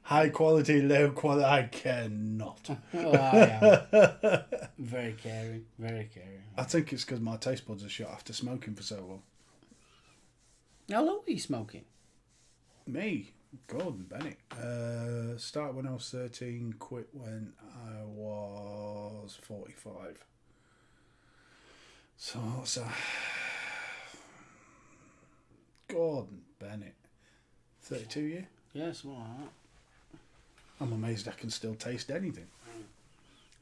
High quality, low quality, I cannot. Oh, I am. Very caring, very caring. I think it's because my taste buds are shut after smoking for so long. How long were you smoking? Me, Gordon Bennett. Started when I was 13, quit when I was 45. So what's that? Gordon Bennett. 32 years? Yeah, something like that. I'm amazed I can still taste anything.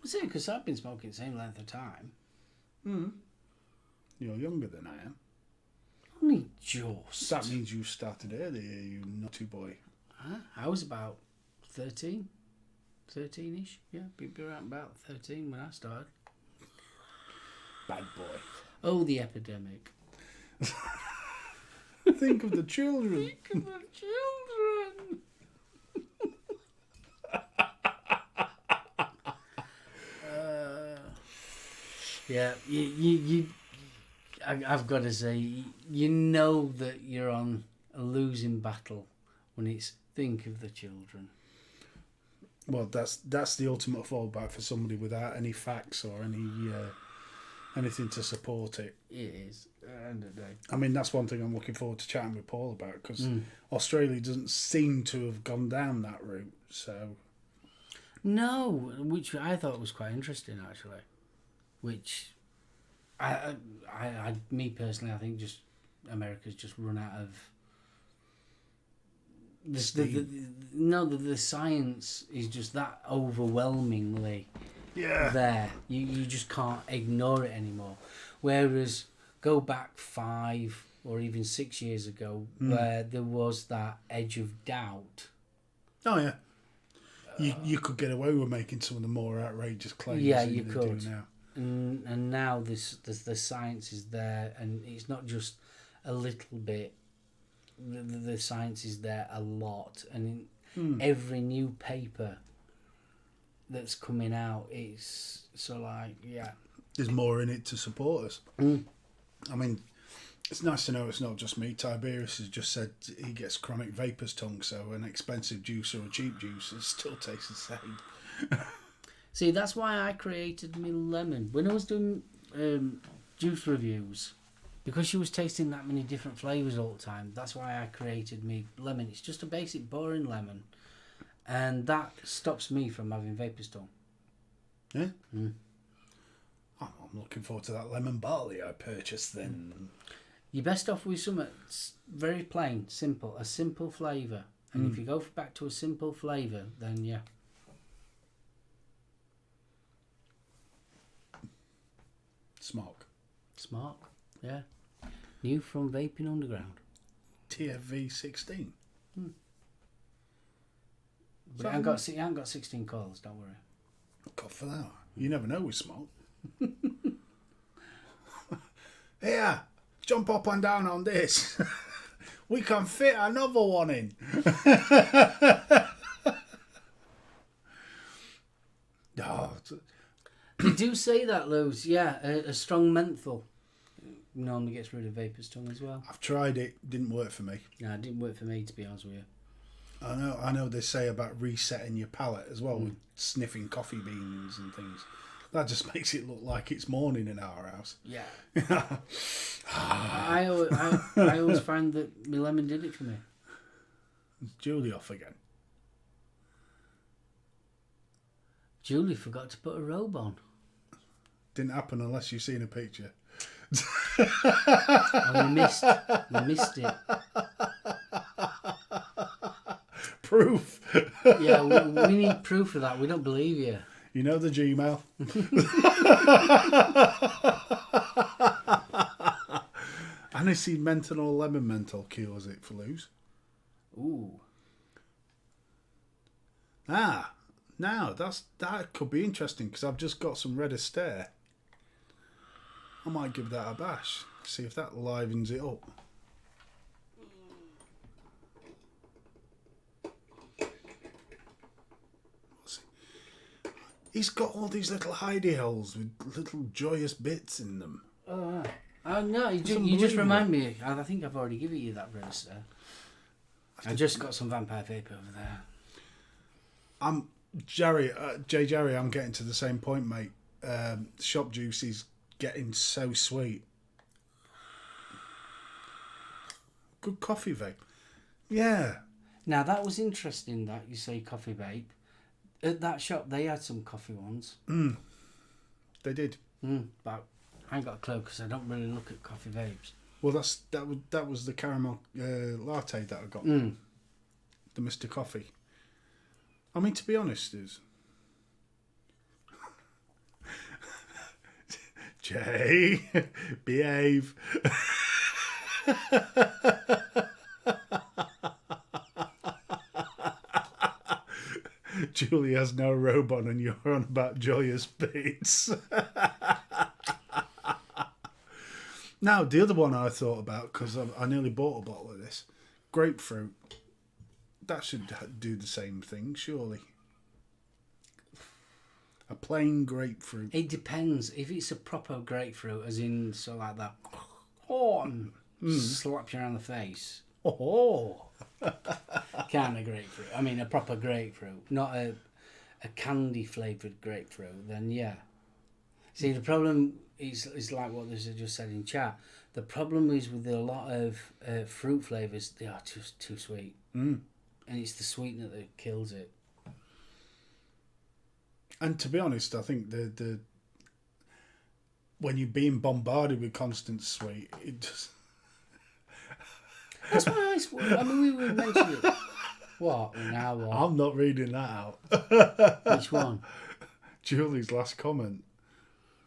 Was it because I've been smoking the same length of time? You're younger than I am. Only just. That means you started earlier, you naughty boy. Huh? I was about 13. 13-ish. Yeah, be around about 13 when I started. Bad boy. Oh, the epidemic. Think of the children. Think of the children. Yeah, I've got to say, you know that you're on a losing battle when it's think of the children. Well, that's the ultimate fallback for somebody without any facts or anything to support it. It is, at the end of the day. I mean, that's one thing I'm looking forward to chatting with Paul about, because Australia doesn't seem to have gone down that route. So, no, which I thought was quite interesting, actually. Which, me personally, I think just America's just run out of. The science is just that overwhelmingly there. You just can't ignore it anymore. Whereas go back 5 or even 6 years ago, where there was that edge of doubt. Oh yeah, you could get away with making some of the more outrageous claims. Yeah, than you they could. do now. And now the science is there, and it's not just a little bit. The science is there a lot, and in every new paper that's coming out, it's so like, yeah. There's more in it to support us. I mean, it's nice to know it's not just me. Tiberius has just said he gets chronic vapor's tongue, so an expensive juice or a cheap juice, it still tastes the same. See, that's why I created me lemon. When I was doing juice reviews, because she was tasting that many different flavours all the time, that's why I created me lemon. It's just a basic, boring lemon. And that stops me from having vapor's tongue. Yeah? Oh, I'm looking forward to that lemon barley I purchased then. You're best off with something very plain, simple, a simple flavour. And if you go back to a simple flavour, then yeah. Smart, yeah. New from Vaping Underground. TFV 16. But it ain't got 16 coils, don't worry. God for that. You never know with smoke. Here, jump up and down on this. We can fit another one in. They do say that, Luz. Yeah, a strong menthol normally gets rid of vapor's tongue as well. I've tried it, didn't work for me. No, it didn't work for me, to be honest with you. I know they say about resetting your palate as well with sniffing coffee beans and things. That just makes it look like it's morning in our house. Yeah. I always find that my lemon did it for me. Is Julie off again? Julie forgot to put a robe on. Didn't happen unless you've seen a picture. And we missed it. Proof. Yeah, we need proof of that. We don't believe you. You know the Gmail. Aniseed menthol, lemon menthol cures it for Luz. Ooh. Now that could be interesting because I've just got some red Astaire. I might give that a bash. See if that livens it up. He's got all these little hidey holes with little joyous bits in them. Oh, no, you just unbelievable. remind me. I think I've already given you that register. I just got some vampire vape over there. Jerry, I'm getting to the same point, mate. Shop juice is getting so sweet. Good coffee vape. Yeah. Now, that was interesting that you say coffee vape. At that shop, they had some coffee ones. They did. But I ain't got a clue because I don't really look at coffee vapes. Well, that was the caramel latte that I got. The Mr. Coffee. I mean, to be honest, is Jay, behave. Julie has no robe on and you're on about joyous beats. Now, the other one I thought about, because I nearly bought a bottle of this, grapefruit. That should do the same thing, surely. A plain grapefruit. It depends. If it's a proper grapefruit, as in, so like that, slap you around the face. Oh, Kind of grapefruit. I mean, a proper grapefruit, not a candy flavoured grapefruit, then yeah. See, the problem is like what this just said in chat. The problem is with a lot of fruit flavours, they are just too sweet. And it's the sweetener that kills it. and to be honest, I think the when you're being bombarded with constant sweet, it just That's why I mean, we were mentioning it. What? Now what? I'm not reading that out. Which one? Julie's last comment.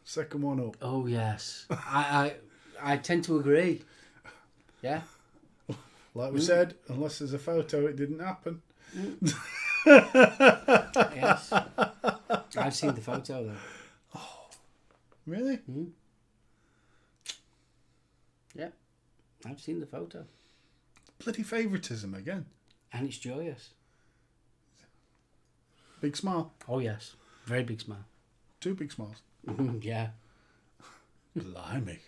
Second one up. Oh, yes. I tend to agree. Yeah? Like we said, unless there's a photo, it didn't happen. Yes. I've seen the photo, though. Really? Yeah. I've seen the photo. Bloody favouritism again. And it's joyous. Big smile. Oh, yes. Very big smile. 2 big smiles. Yeah. Blimey.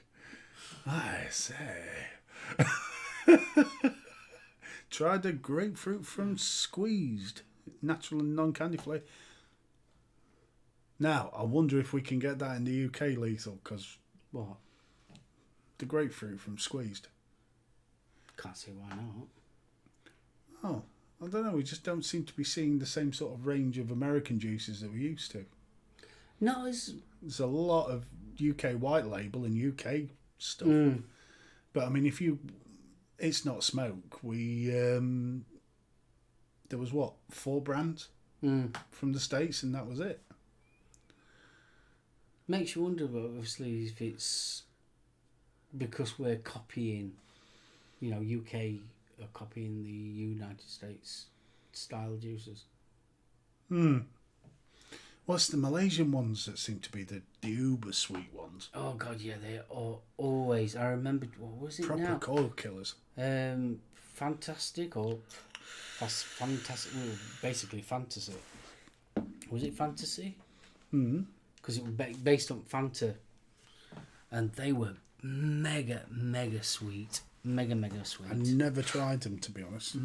I say. Tried the grapefruit from Squeezed. Natural and non-candy flavour. Now, I wonder if we can get that in the UK, Lethal, because What? the grapefruit from Squeezed. Can't see why not. Oh, I don't know. We just don't seem to be seeing the same sort of range of American juices that we used to. No, it's... There's a lot of UK white label and UK stuff. But I mean, if you... It's not smoke. We... there was, 4 brands from the States, and that was it. Makes you wonder, but obviously, if it's because we're copying, UK are copying the United States style juices. Well, it's the Malaysian ones that seem to be the uber sweet ones. Oh God, yeah, they are always. I remember, what was it Proper now? coil killers. Fantastic or fantastic? Well, basically, fantasy. Was it fantasy? Because it was based on Fanta, and they were mega sweet, mega sweet. I never tried them, to be honest.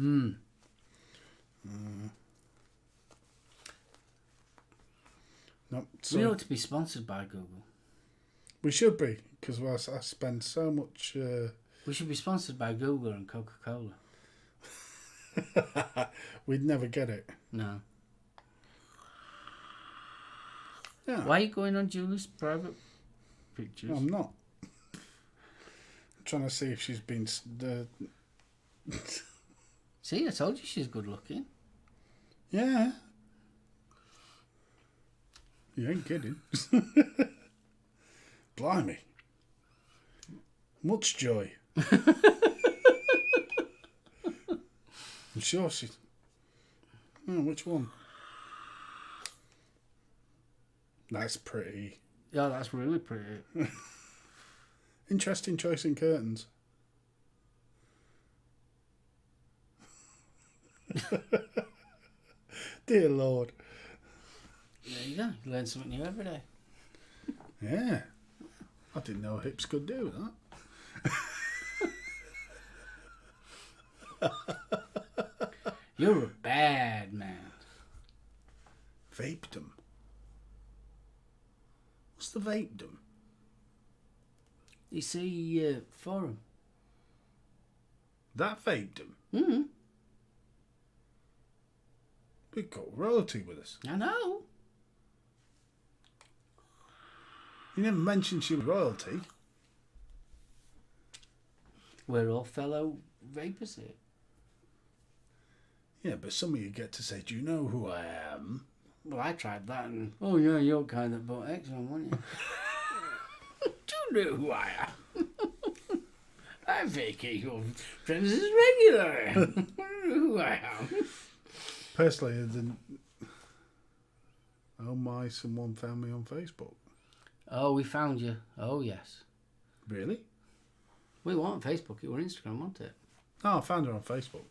Nope. We ought to be sponsored by Google. We should be, because I spend so much... We should be sponsored by Google and Coca-Cola. We'd never get it. No. Yeah. Why are you going on Julie's private pictures? No, I'm not. I'm trying to see if she's been... See, I told you she's good looking. Yeah. You ain't kidding. Blimey. Much joy. I'm sure she's... Oh, which one? That's pretty. Yeah, that's really pretty. Interesting choice in curtains. Dear Lord. Yeah. There you go. You learn something new every day. Yeah. I didn't know hips could do that. You're a bad man. Vapedom. What's the vapedom? You see, forum. That vapedom? Mm. We've got royalty with us. I know. You never mentioned she was royalty. We're all fellow vapors here. Yeah, but some of you get to say, do you know who I am? Well, I tried that and... Oh, yeah, you're kind that bought X one, weren't you? Do you know who I am? I vacate your friends as regular. Who I am. Personally, I didn't... Oh my, someone found me on Facebook. Oh, we found you. Oh, yes. Really? We weren't Facebook, it were Instagram, wasn't it? Oh, I found her on Facebook.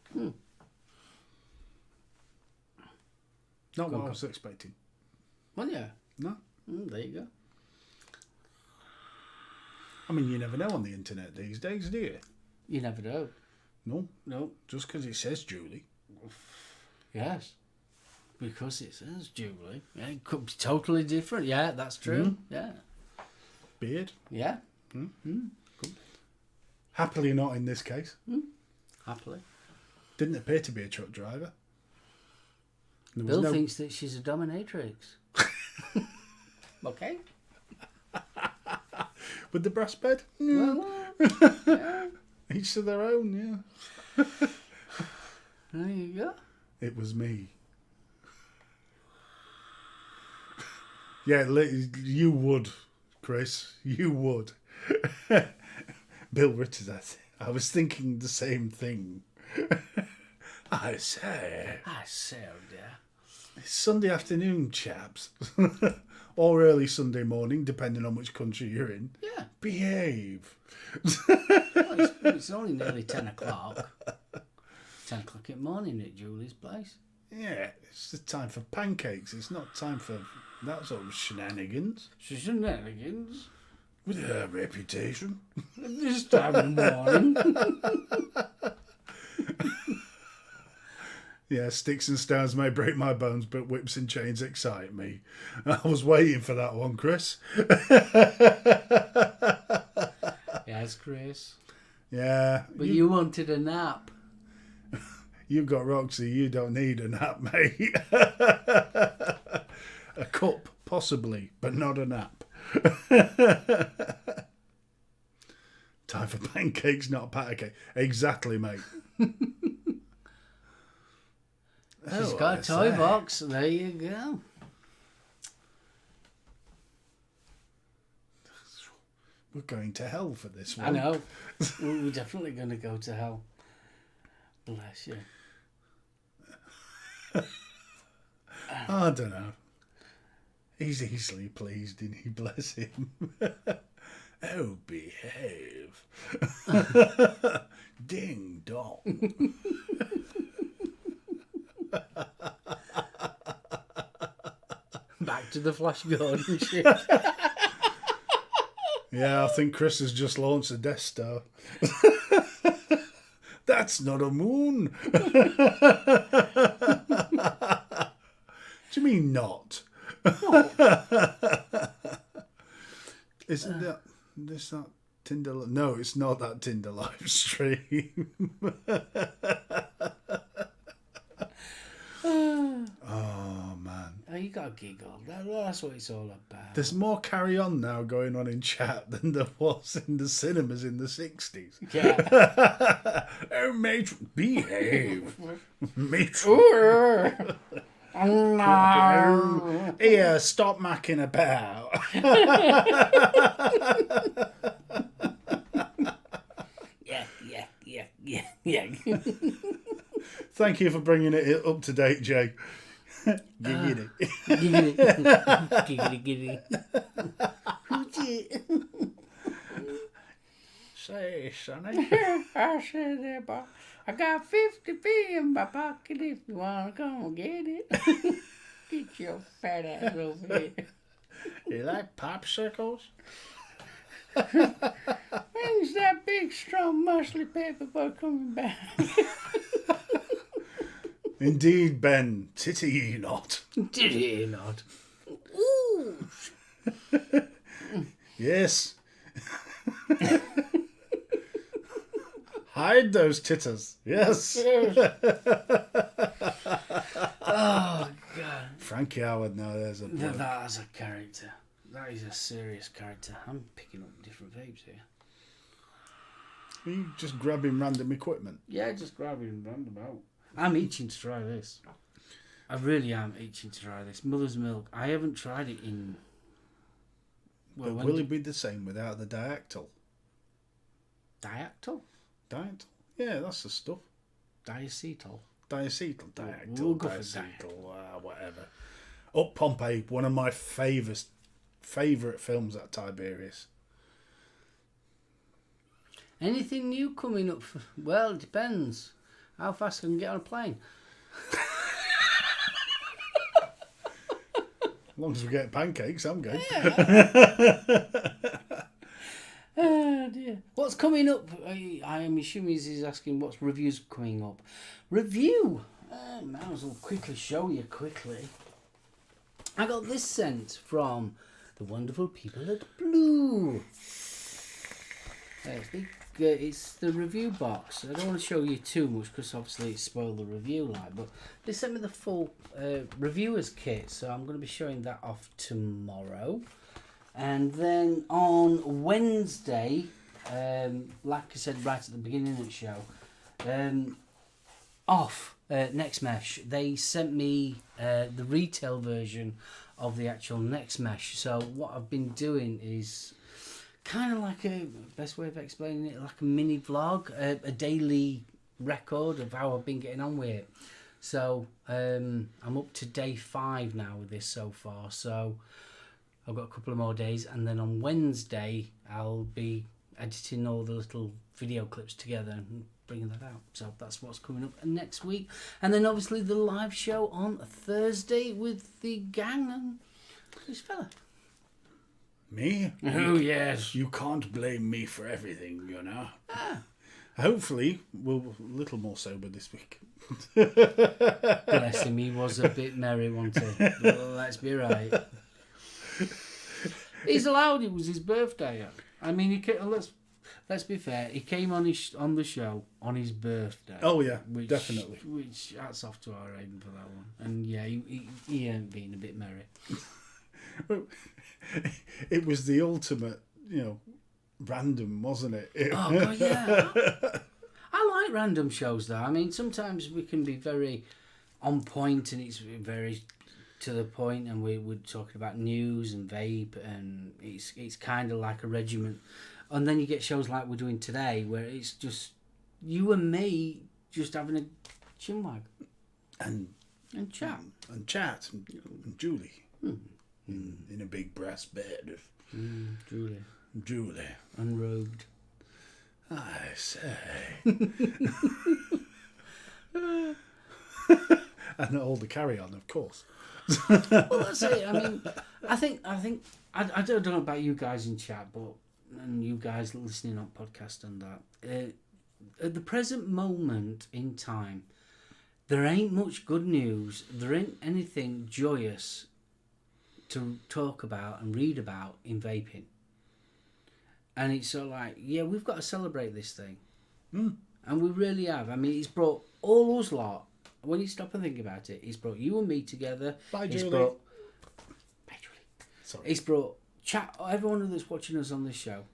Not what I was expecting. Well, yeah. No. There you go. I mean, you never know on the internet these days, do you? You never know. No. No. Just because it says Julie. Yes. Because it says Julie. Yeah, it could be totally different. Yeah, that's true. Yeah. Beard. Yeah. Happily not in this case. Happily. Didn't appear to be a truck driver. There was Bill thinks that she's a dominatrix. Okay. With the brass bed? Well, yeah. Each to their own, yeah. There you go. It was me. Yeah, you would, Chris. You would. Bill Richards, I was thinking the same thing. I say. I say, oh dear. It's Sunday afternoon, chaps. Or early Sunday morning, depending on which country you're in. Yeah. Behave. Well, it's only nearly 10 o'clock. 10 o'clock in the morning at Julie's place. Yeah, it's the time for pancakes. It's not time for that sort of shenanigans. Shenanigans. With her reputation. This time in the morning. Yeah, sticks and stones may break my bones, but whips and chains excite me. I was waiting for that one, Chris. Yes, Chris. Yeah. But you wanted a nap. You've got Roxy, you don't need a nap, mate. A cup, possibly, but not a nap. Time for pancakes, not a pat cake. Exactly, mate. She's got a toy box. There you go. We're going to hell for this one. I know. We're definitely going to go to hell. Bless you. I don't know. He's easily pleased, isn't he? Bless him. Oh, behave. Ding dong. Back to the Flash Gordon shit. Yeah, I think Chris has just launched a Death Star. That's not a moon. Do you mean not? Isn't that this that Tinder? No, it's not that Tinder live stream. Oh man, Oh, you got a giggle. That's what it's all about. there's more carry on now going on in chat than there was in the cinemas in the 60s. Yeah. Oh, mate, behave. Mate. No. Here, stop macking about. Yeah. Thank you for bringing it up to date, Jay. Giggity. Giggity. Say, sonny. I said there, boy. I got 50p in my pocket if you want to come and get it. Get your fat ass over here. You like popsicles? When's that big, strong, muscly paperboy coming back? Indeed, Ben. Titty ye not. Did he not? Ooh. Yes. Hide those titters. Yes. Oh, God. Frankie Howard, now there's a bloke. That's a character. That is a serious character. I'm picking up different vapes here. Are you just grabbing random equipment? Yeah, just grabbing roundabout. I'm itching to try this. I really am itching to try this. Mother's Milk. I haven't tried it in... But will it be the same without the diactyl? Diactyl? Diactyl? Yeah, that's the stuff. Diacetyl? Diacetyl, diactyl, We'll go for diacetyl, whatever. Up Pompeii, one of my favourite films at Tiberius. Anything new coming up? Well, it depends. How fast I can get on a plane. As long as we get pancakes, I'm good. Oh dear. What's coming up? I am assuming he's asking what's reviews coming up. Review? Might as well quickly show you quickly. I got this sent from the wonderful people at Blue. It's the review box. I don't want to show you too much because obviously it spoiled the review like, but they sent me the full reviewers kit, so I'm going to be showing that off tomorrow. And then on Wednesday, like I said right at the beginning of the show, Next Mesh, they sent me the retail version of the actual Next Mesh. So what I've been doing is kind of like best way of explaining it, like a mini vlog, a daily record of how I've been getting on with it. So I'm up to day 5 now with this so far. So I've got a couple of more days, and then on Wednesday I'll be editing all the little video clips together and bringing that out. So that's what's coming up next week. And then obviously the live show on Thursday with the gang and this fella. Me? Oh, yes. You can't blame me for everything, you know. Hopefully, we'll a little more sober this week. Bless him, he was a bit merry, wasn't he? Well, let's be right. He's allowed. It was his birthday. I mean, let's be fair. He came on the show on his birthday. Oh yeah, definitely. Which hats off to our Aiden for that one. And yeah, he ain't been a bit merry. It was the ultimate, random, wasn't it? Oh God, yeah. I like random shows though. I mean, sometimes we can be very on point, and it's very to the point, and we're talking about news and vape, and it's kind of like a regiment. And then you get shows like we're doing today, where it's just you and me just having a chinwag and chat and Julie in a big brass bed. Julie unrobed. I say. And all the carry on, of course. Well, that's it. I mean, I think I don't know about you guys in chat, but and you guys listening on podcast and that. At the present moment in time, there ain't much good news. There ain't anything joyous to talk about and read about in vaping. And it's sort of like, yeah, we've got to celebrate this thing. And we really have. I mean, it's brought all us lot, when you stop and think about it, it's brought you and me together. Bye, Julie. Bye, Julie. Sorry. It's brought everyone that's watching us on this show,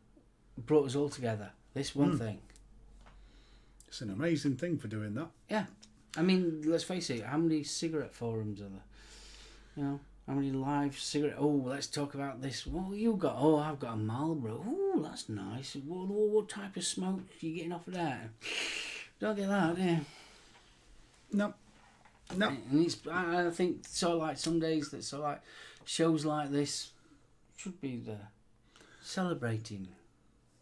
brought us all together. This one thing. It's an amazing thing for doing that. Yeah. I mean, let's face it, how many cigarette forums are there? How many live cigarette... Oh, let's talk about this. What you got? Oh, I've got a Marlboro. Oh, that's nice. What type of smoke are you getting off of that? Don't get that, yeah. No. And I think so. Like some days that shows like this should be there, celebrating.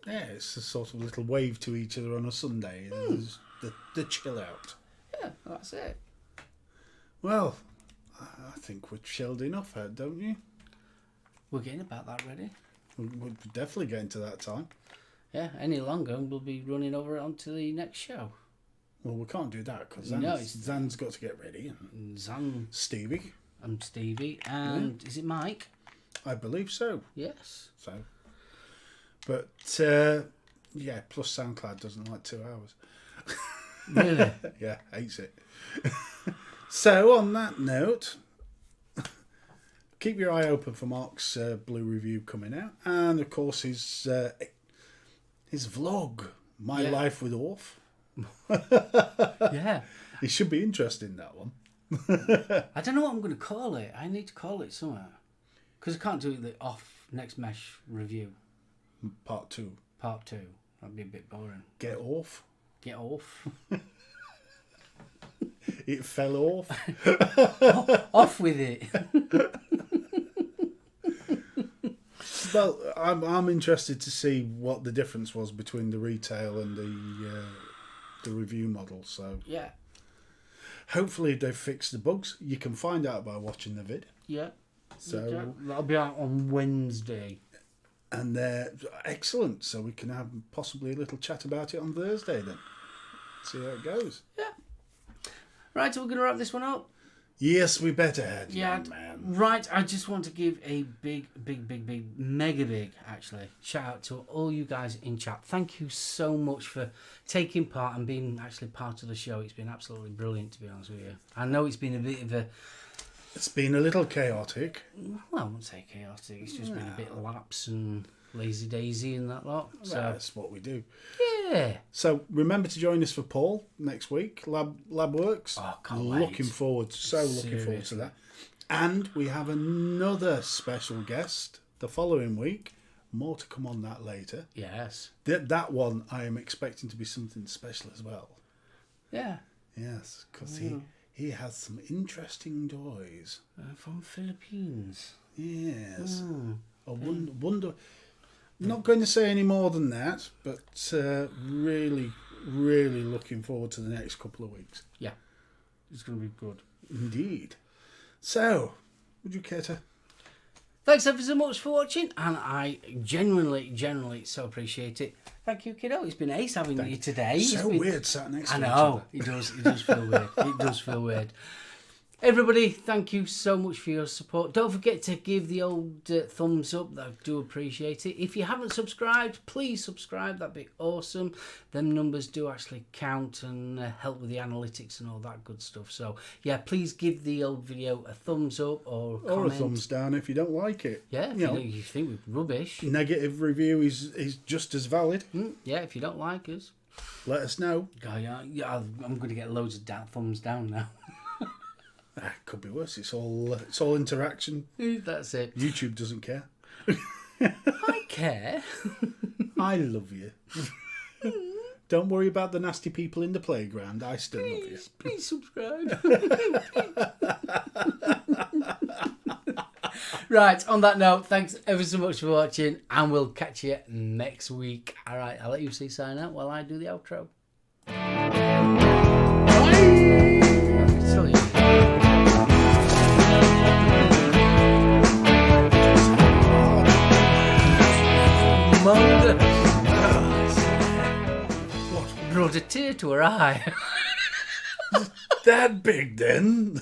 Yeah, it's a sort of little wave to each other on a Sunday. There's the chill out. Yeah, that's it. Well, I think we're chilled enough, don't you? We're getting about that ready. We're definitely getting to that time. Yeah, any longer and we'll be running over onto the next show. Well, we can't do that because Zan's got to get ready. And Zan, Stevie. I'm Stevie, and is it Mike? I believe so. Yes. So, but yeah, plus SoundCloud doesn't like 2 hours. Really? Yeah, hates it. So, on that note, keep your eye open for Mark's blue review coming out, and of course his vlog, My Life with Orf. Yeah. It should be interesting, that one. I don't know what I'm going to call it. I need to call it somewhere. Because I can't do the off next mesh review. Part 2. Part 2. That'd be a bit boring. Get off. Get off. It fell off. Off with it. Well, I'm interested to see what the difference was between the retail and the review model. So Yeah. hopefully they've fixed the bugs. You can find out by watching the vid. Yeah. So that'll be out on Wednesday. And they're excellent. So we can have possibly a little chat about it on Thursday then. See how it goes. Yeah. Right, so we're going to wrap this one up. Yes, we better had Yeah, man. right. I just want to give a big, mega big, actually, shout out to all you guys in chat. Thank you so much for taking part and being actually part of the show. It's been absolutely brilliant, to be honest with you. I know it's been a bit of a... It's been a little chaotic. Well, I won't say chaotic. It's just been a bit lapse and lazy daisy and that lot. So That's what we do. yeah. So remember to join us for Paul next week, Lab Works. Oh, can't looking wait. forward, looking forward to that. And we have another special guest the following week. More to come on that later. Yes. That one I am expecting to be something special as well. Yeah. Yes, because he has some interesting toys. From Philippines. Yes. I wonder. Not going to say any more than that, but really, really looking forward to the next couple of weeks. Yeah. It's going to be good. Indeed. So, would you care to? Thanks ever so much for watching, and I genuinely so appreciate it. Thank you, kiddo. It's been ace having you today. So weird sat next to I each know. other. It does feel weird. It does feel weird. Everybody, thank you so much for your support. Don't forget to give the old thumbs up. I do appreciate it. If you haven't subscribed, please subscribe. That'd be awesome. Them numbers do actually count and help with the analytics and all that good stuff. So, yeah, please give the old video a thumbs up or a comment. Or a thumbs down if you don't like it. Yeah, if you think we're rubbish. Negative review is just as valid. Yeah, if you don't like us. Let us know. Yeah, I'm going to get loads of thumbs down now. Could be worse. It's all interaction. That's it. YouTube doesn't care. I care. I love you. Don't worry about the nasty people in the playground. I still love you. Please subscribe. Right, on that note, thanks ever so much for watching, and we'll catch you next week. All right, I'll let you sign out while I do the outro. Brought a tear to her eye. That big then.